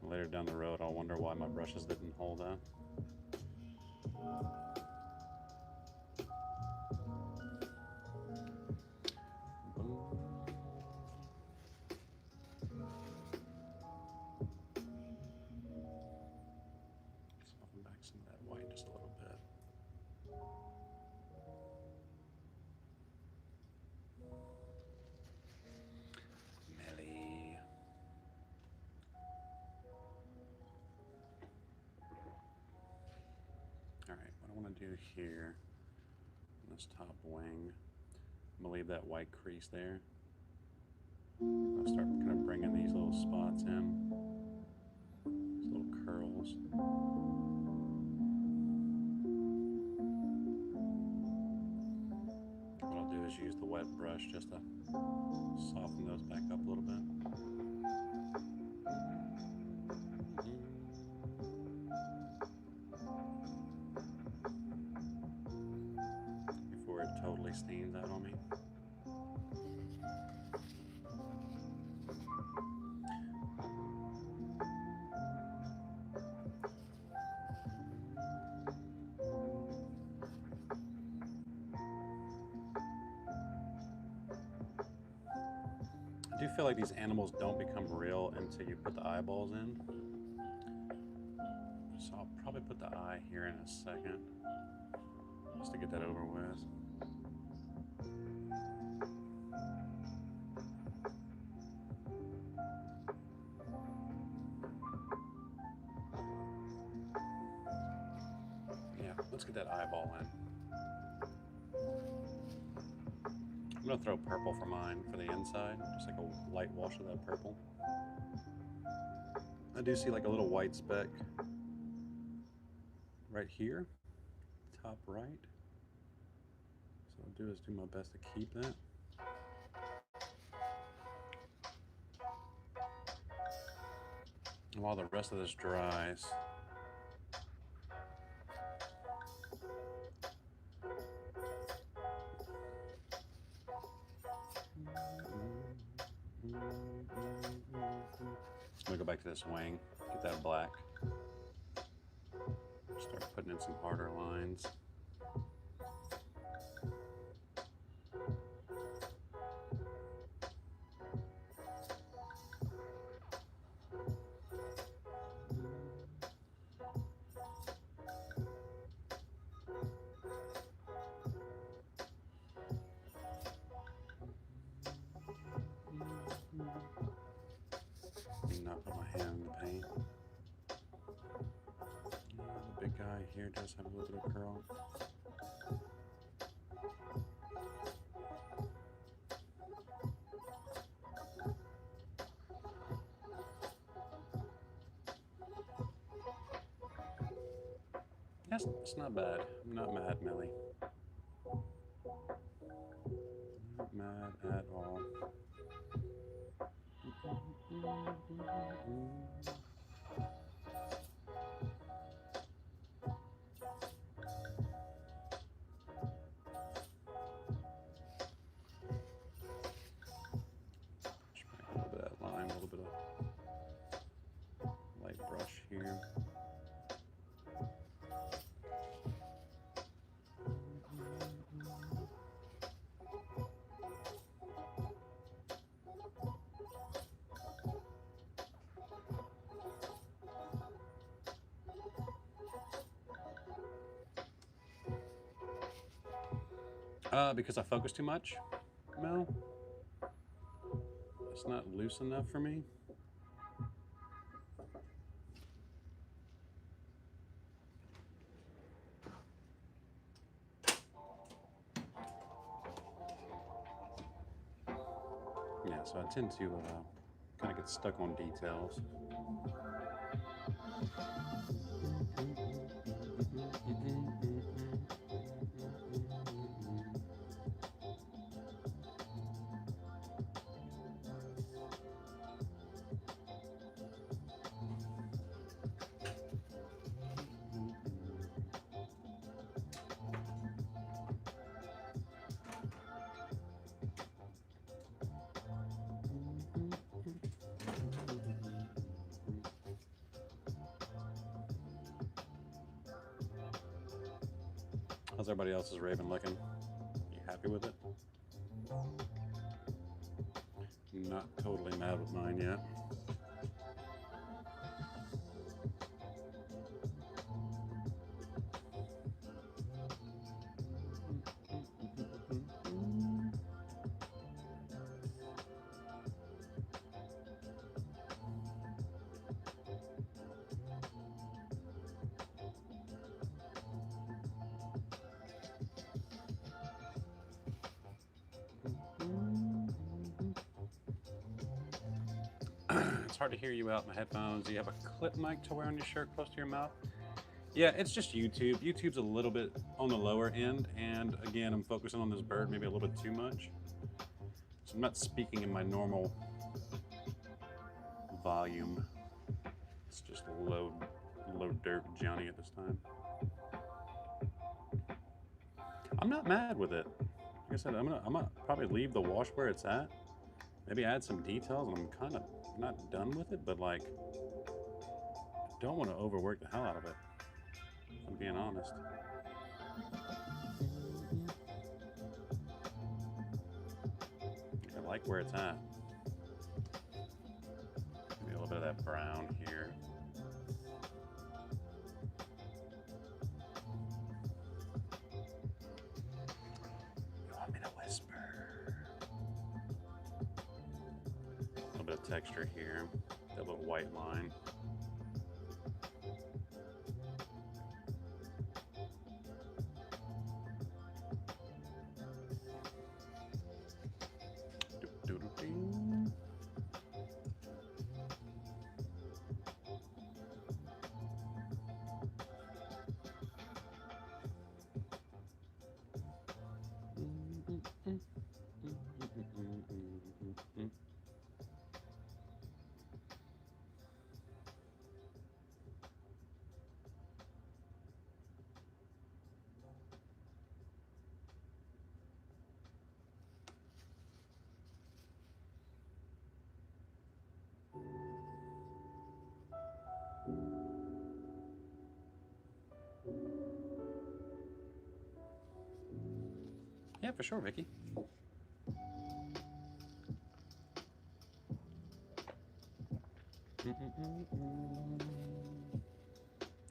Speaker 1: Later down the road, I'll wonder why my brushes didn't hold up. Soften back some of that white just a little bit. Melly. Alright, what I want to do here, in this top wing, I'm going to leave that white crease there. I'll start kind of bringing these little spots in, these little curls. What I'll do is use the wet brush just to soften those back up a little bit. Before it totally stains out on me. I do feel like these animals don't become real until you put the eyeballs in. So I'll probably put the eye here in a second, just to get that over with. Yeah, let's get that eyeball in. I'm gonna throw purple for mine for the inside, just like a light wash of that purple. I do see like a little white speck right here, top right. So what I'll do is do my best to keep that. And while the rest of this dries, I'm gonna go back to this wing, get that black. Start putting in some harder lines. Not put my hand in the paint. The big guy here does have a little bit of curl. Yes, it's not bad. I'm not mad, Millie. Not mad at all. A little bit of that line, a little bit of light brush here. Because I focus too much? No. It's not loose enough for me. Yeah, so I tend to kind of get stuck on details. How's everybody else's Raven looking? You happy with it? Not totally mad with mine yet. It's hard to hear you out in the headphones. Do you have a clip mic to wear on your shirt close to your mouth? Yeah, it's just YouTube. YouTube's a little bit on the lower end, and again, I'm focusing on this bird maybe a little bit too much. So I'm not speaking in my normal volume. It's just low dirt Johnny at this time. I'm not mad with it. Like I said, I'm gonna probably leave the wash where it's at. Maybe add some details, and I'm kind of not done with it, but like, I don't want to overwork the hell out of it, if I'm being honest. I like where it's at. Maybe a little bit of that brown here. You want me to whisper? A little bit of texture here. That little white line. Yeah, for sure, Vicky.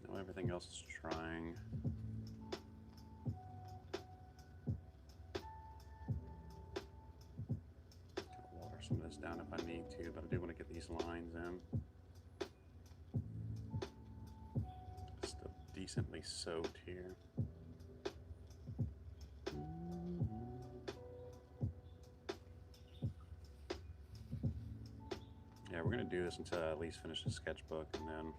Speaker 1: Now everything else is trying. Water some of this down if I need to, but I do want to get these lines in. Still decently soaked here. Yeah, we're gonna do this until I at least finish the sketchbook and then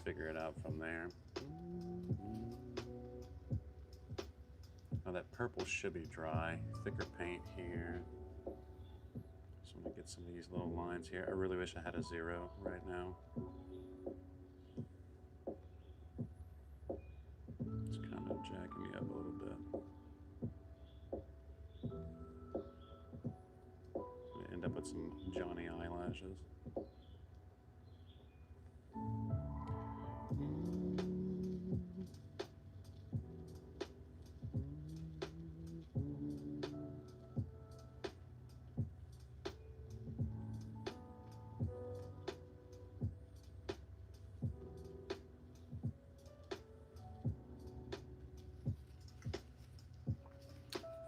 Speaker 1: figure it out from there. Now that purple should be dry. Thicker paint here. So I'm gonna get some of these little lines here. I really wish I had a 0 right now. It's kind of jacking me up a little bit. I end up with some Johnny eyelashes.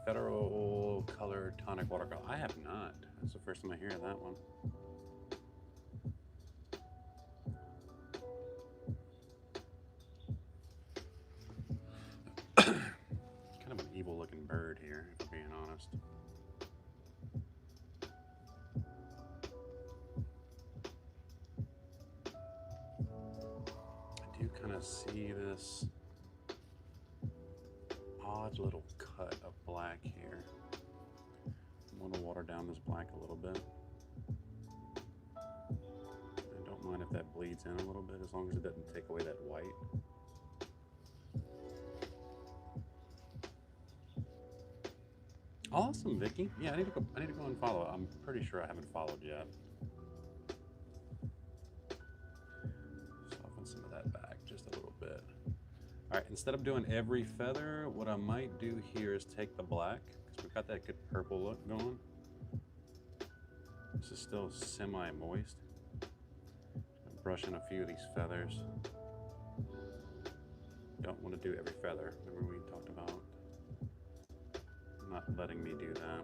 Speaker 1: Federal Color Tonic Watercolor. I have not. That's the first time I hear of that one. Kind of an evil looking bird here, if I'm being honest. I do kind of see this odd little cut of black here. I'm going to water down this black a little bit. I don't mind if that bleeds in a little bit, as long as it doesn't take away that white. Awesome, Vicky. Yeah, I need to go and follow. I'm pretty sure I haven't followed yet. Soften some of that back just a little bit. All right, instead of doing every feather, what I might do here is take the black, because we've got that good purple look going. This is still semi-moist. Brush in a few of these feathers. Don't want to do every feather. Remember we talked about not letting me do that.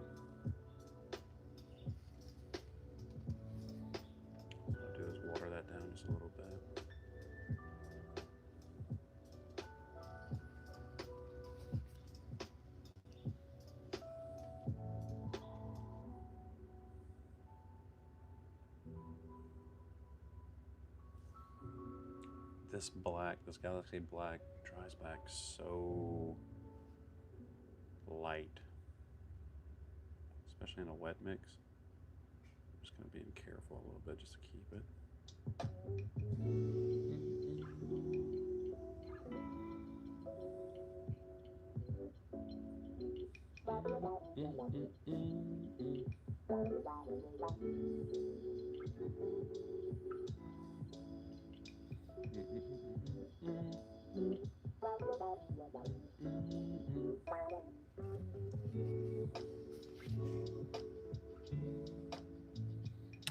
Speaker 1: What I'll do is water that down just a little bit. This black, this Galaxy Black dries back so light, especially in a wet mix. I'm just going to be careful a little bit just to keep it.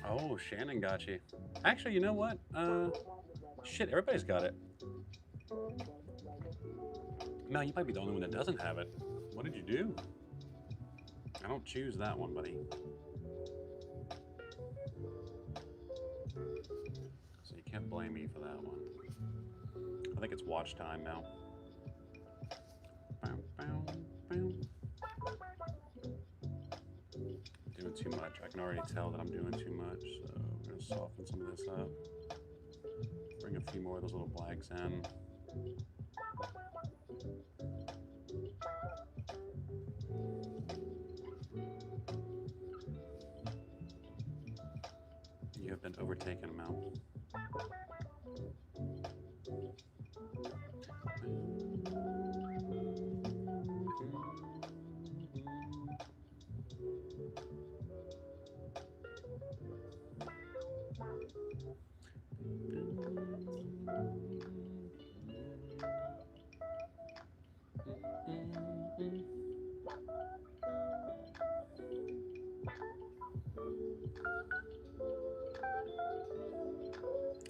Speaker 1: Oh, Shannon got you. Actually, you know what? Shit, everybody's got it. No, you might be the only one that doesn't have it. What did you do? I don't choose that one, buddy. So you can't blame me for that one. I think it's watch time now. Bow, bow, bow. Doing too much. I can already tell that I'm doing too much, so we're going to soften some of this up. Bring a few more of those little blacks in. You have been overtaken, Mel.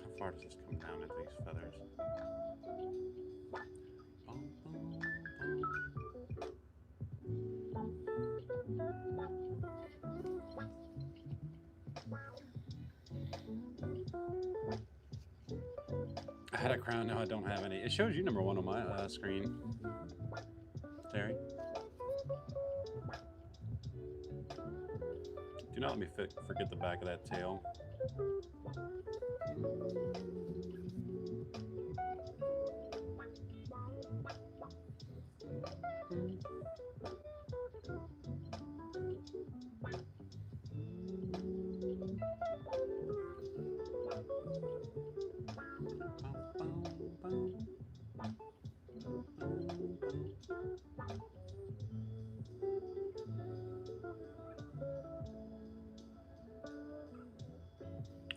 Speaker 1: How far does this come down into these feathers? I had a crown, now I don't have any. It shows you #1 on my screen, Terry. Do not let me forget the back of that tail.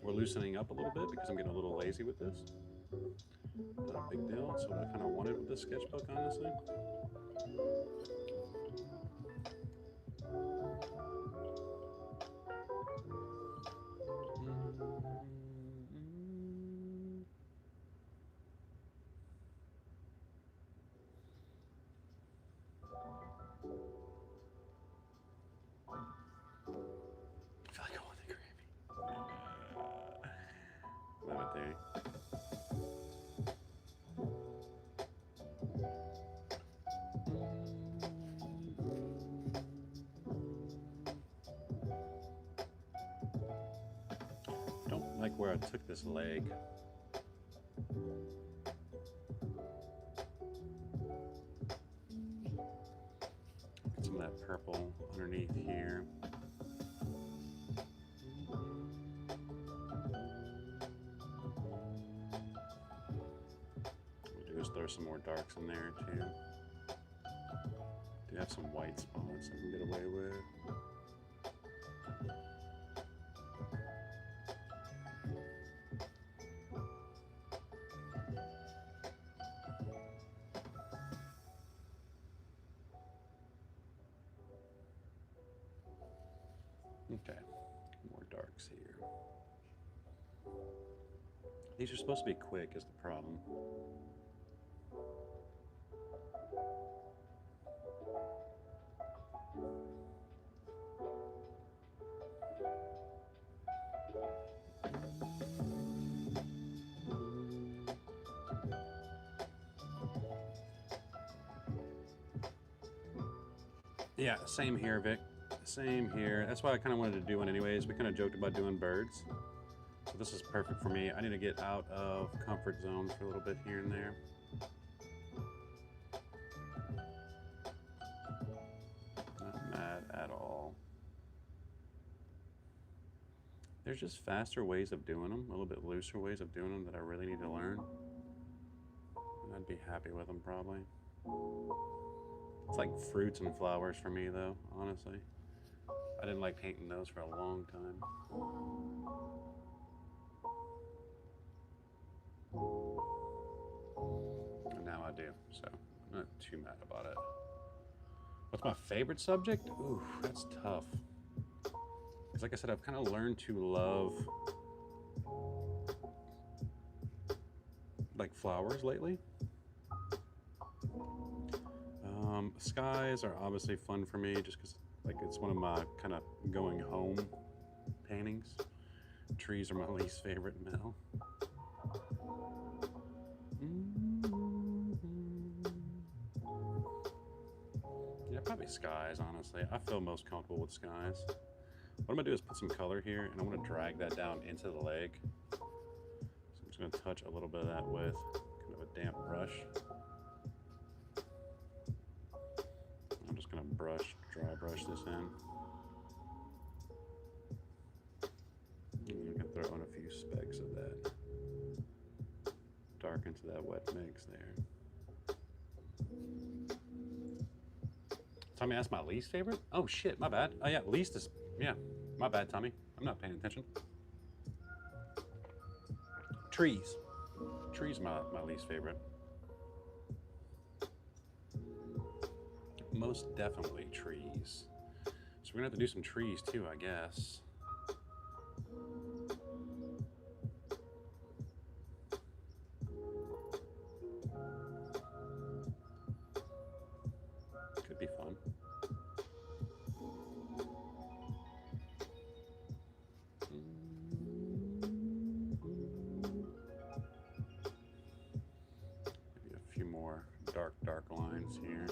Speaker 1: We're loosening up a little bit because I'm getting a little lazy with this. Not a big deal. That's what I kind of wanted with this sketchbook, honestly. like where I took this leg. Get some of that purple underneath here. What we'll do is throw some more darks in there too. Do have some white spots I can get away with. Okay, more darks here. These are supposed to be quick is the problem. Yeah, same here, Vic. Same here. That's why I kind of wanted to do one anyways. We kind of joked about doing birds. So this is perfect for me. I need to get out of comfort zones for a little bit here and there. Not mad at all. There's just faster ways of doing them, a little bit looser ways of doing them that I really need to learn. And I'd be happy with them probably. It's like fruits and flowers for me though, honestly. I didn't like painting those for a long time. And now I do, so I'm not too mad about it. What's my favorite subject? Ooh, that's tough. Because like I said, I've kind of learned to love like flowers lately. Skies are obviously fun for me just because like it's one of my kind of going home paintings. Trees are my least favorite now. Yeah, probably skies, honestly. I feel most comfortable with skies. What I'm gonna do is put some color here and I'm gonna drag that down into the leg. So I'm just gonna touch a little bit of that with kind of a damp brush. I'm just gonna dry brush this in. And I'm gonna throw in a few specks of that dark into that wet mix there. Tommy, that's my least favorite? Oh shit, my bad. Oh yeah, least is, yeah, my bad, Tommy. I'm not paying attention. Trees. Trees my least favorite. Most definitely trees. So we're gonna have to do some trees too, I guess. Could be fun. Maybe a few more dark lines here.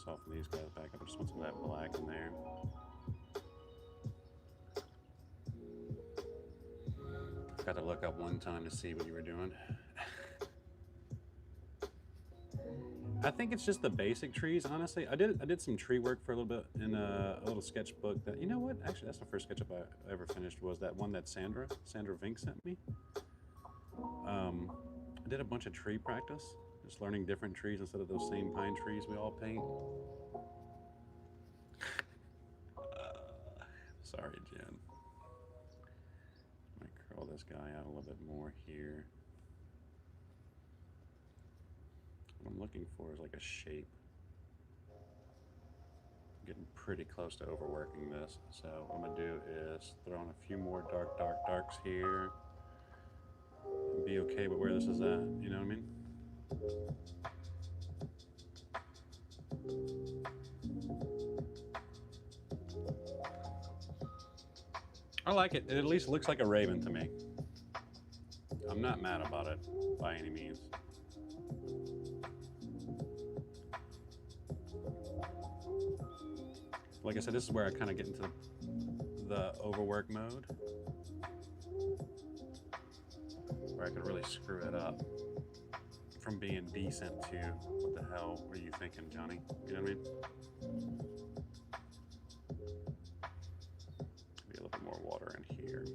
Speaker 1: Soften these guys back up. I just want some of that black in there. Got to look up one time to see what you were doing. I think it's just the basic trees, honestly. I did some tree work for a little bit in a little sketchbook that, you know what? Actually, that's the first sketchup I ever finished was that one that Sandra Vink sent me. I did a bunch of tree practice. Just learning different trees instead of those same pine trees we all paint. Sorry, Jen. Might curl this guy out a little bit more here. What I'm looking for is like a shape. I'm getting pretty close to overworking this. So what I'm gonna do is throw in a few more darks here. And be okay with where this is at, you know what I mean? I like it. It at least looks like a raven to me. I'm not mad about it by any means. Like I said, this is where I kind of get into the overwork mode, where I could really screw it up from being decent to what the hell were you thinking, Johnny? You know what I mean? Maybe a little bit more water in here.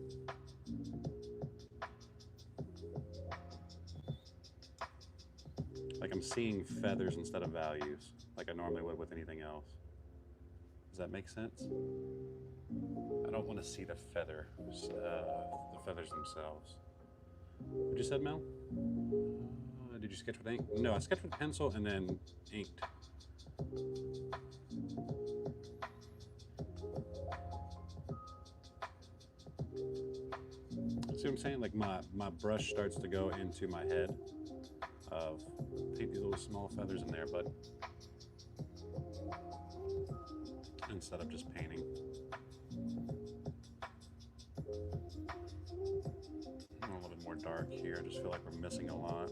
Speaker 1: Like I'm seeing feathers instead of values, like I normally would with anything else. Does that make sense? I don't want to see the feathers themselves. What you said, Mel? Did you sketch with ink? No, I sketched with pencil and then inked. See what I'm saying? Like my brush starts to go into my head of take these little small feathers in there, but instead of just painting. A little bit more dark here. I just feel like we're missing a lot.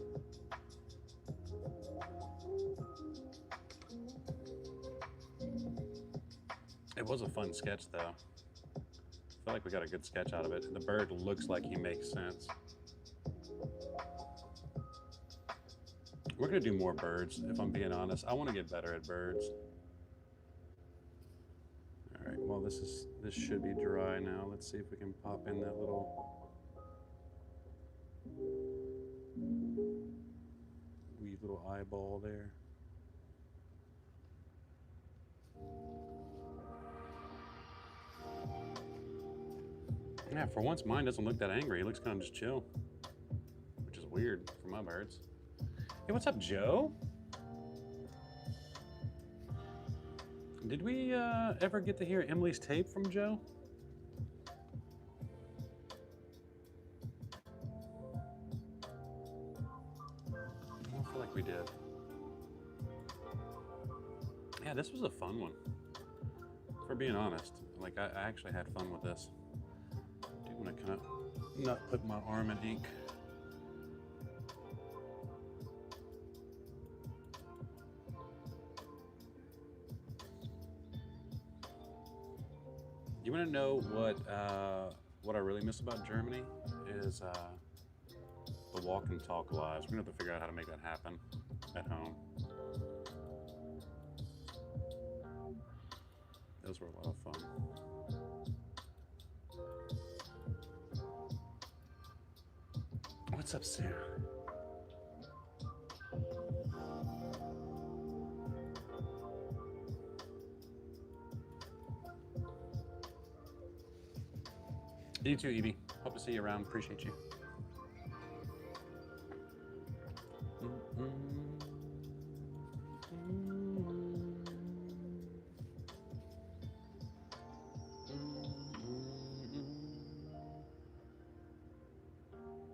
Speaker 1: It was a fun sketch though. I feel like we got a good sketch out of it. The bird looks like he makes sense. We're gonna do more birds, if I'm being honest. I wanna get better at birds. All right, well this should be dry now. Let's see if we can pop in that wee little eyeball there. Yeah, for once mine doesn't look that angry. It looks kind of just chill, which is weird for my birds. Hey, what's up, Joe? Did we ever get to hear Emily's tape from Joe? I don't feel like we did. Yeah, this was a fun one. For being honest, like I actually had fun with this. I do want to kind of not put my arm in ink. You want to know what I really miss about Germany is the walk and talk lives. We're gonna have to figure out how to make that happen at home. Those were a lot of fun. What's up, Sarah? You too, Evie. Hope to see you around. Appreciate you.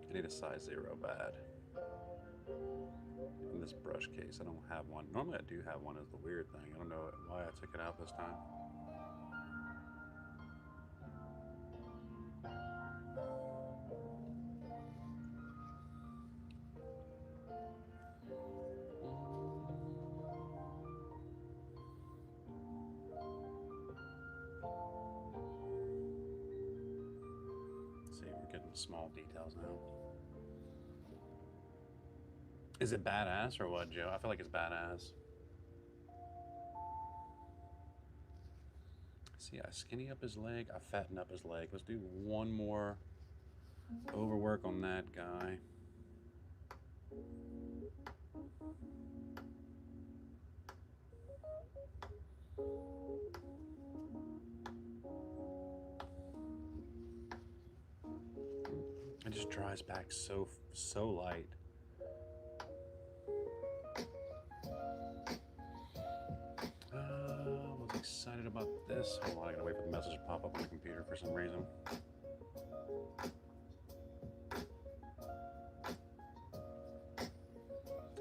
Speaker 1: I need a size 0 bad. In this brush case, I don't have one. Normally I do have one, is the weird thing. I don't know why I took it out this time. See, we're getting small details now. Is it badass or what, Joe? I feel like it's badass. See, I skinny up his leg, I fatten up his leg. Let's do one more overwork on that guy. It just dries back so light. I was excited about this. Hold on, I gotta wait for the message to pop up on the computer for some reason.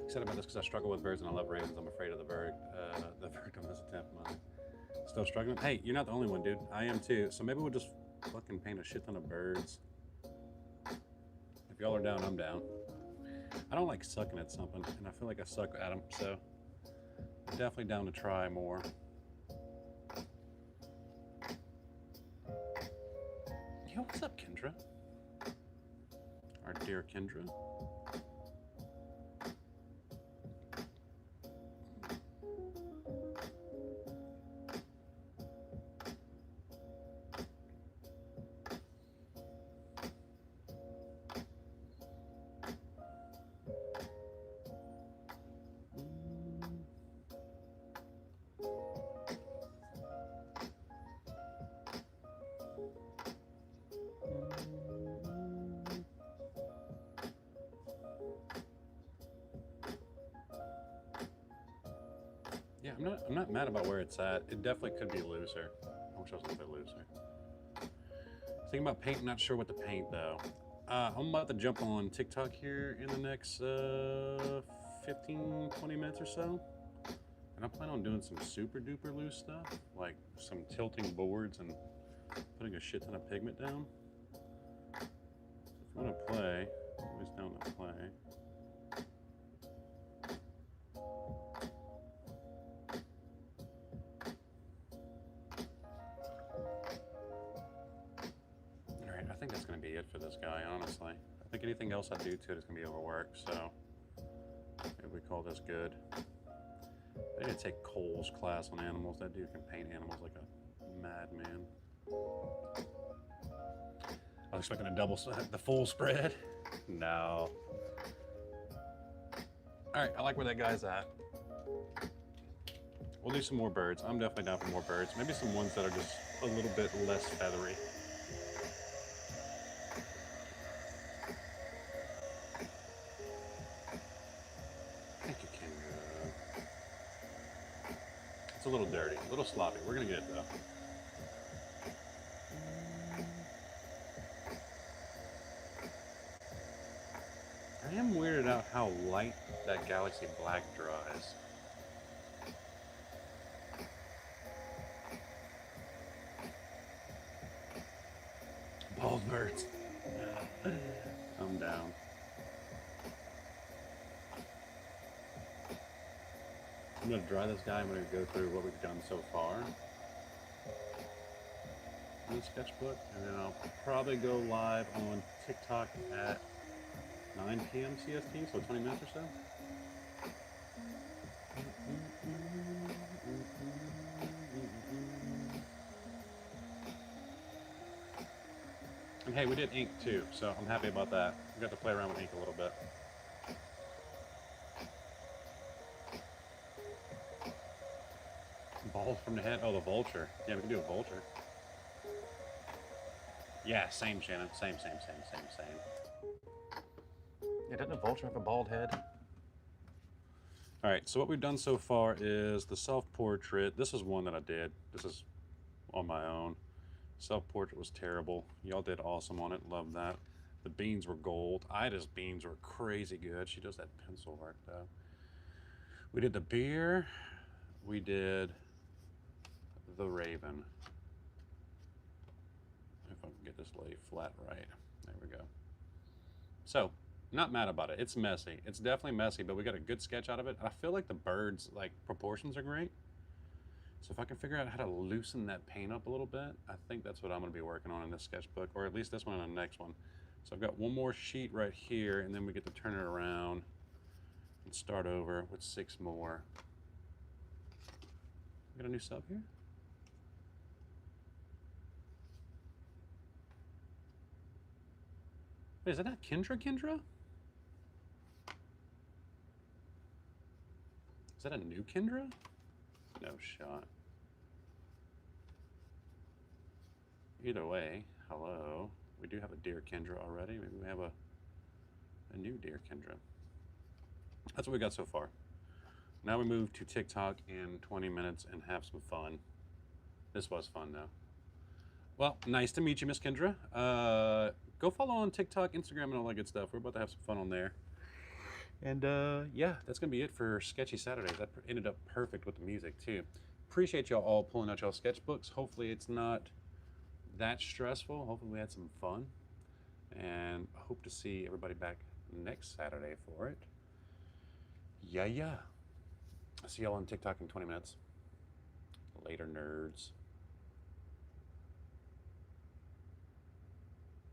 Speaker 1: Excited about this because I struggle with birds and I love ravens. I'm afraid of the bird on this attempt. Mine. Still struggling? Hey, you're not the only one, dude. I am too. So maybe we'll just fucking paint a shit ton of birds. If y'all are down, I'm down. I don't like sucking at something, and I feel like I suck at them, so I'm definitely down to try more. Yo, what's up, Kendra? Our dear Kendra. Yeah, I'm not mad about where it's at. It definitely could be looser. I wish I was a little bit looser. Thinking about paint, not sure what to paint though. I'm about to jump on TikTok here in the next 15, 20 minutes or so. And I plan on doing some super duper loose stuff, like some tilting boards and putting a shit ton of pigment down. So if you want to play, always down to play. Alright, I think that's going to be it for this guy, honestly. I think anything else I do to it is going to be overwork, so maybe we call this good. I need to take Cole's class on animals. That dude can paint animals like a madman. I was expecting a double, the full spread. No. All right, I like where that guy's at. We'll do some more birds. I'm definitely down for more birds. Maybe some ones that are just a little bit less feathery. Thank you, Kendra. It's a little dirty, a little sloppy. We're gonna get it though. I am weirded out how light that Galaxy Black dries. Bald birds. I'm down. I'm gonna dry this guy. I'm gonna go through what we've done so far in the sketchbook, and then I'll probably go live on TikTok at 9 p.m. CST, so 20 minutes or so. And hey, we did ink too, so I'm happy about that. We got to play around with ink a little bit. Bald from the head? Oh, the vulture. Yeah, we can do a vulture. Yeah, same, Shannon. Same. Yeah, doesn't a vulture have a bald head? All right, so what we've done so far is the self-portrait. This is one that I did. This is on my own. Self-portrait was terrible. Y'all did awesome on it. Love that. The beans were gold. Ida's beans were crazy good. She does that pencil art, though. We did the beer. We did the raven. If I can get this lay flat right. There we go. So, not mad about it. It's messy. It's definitely messy, but we got a good sketch out of it. I feel like the birds, like, proportions are great. So if I can figure out how to loosen that paint up a little bit, I think that's what I'm going to be working on in this sketchbook, or at least this one and the next one. So I've got one more sheet right here, and then we get to turn it around and start over with 6 more. We got a new sub here? Wait, is that not Kendra? Is that a new Kendra? No shot. Either way, hello. We do have a dear Kendra already. Maybe we have a new dear Kendra. That's what we got so far. Now we move to TikTok in 20 minutes and have some fun. This was fun though. Well, nice to meet you, Miss Kendra. Go follow on TikTok, Instagram, and all that good stuff. We're about to have some fun on there. And yeah, that's gonna be it for Sketchy Saturdays. That ended up perfect with the music too. Appreciate y'all all pulling out y'all sketchbooks. Hopefully it's not that stressful. Hopefully we had some fun. And I hope to see everybody back next Saturday for it. Yeah. I'll see y'all on TikTok in 20 minutes. Later, nerds.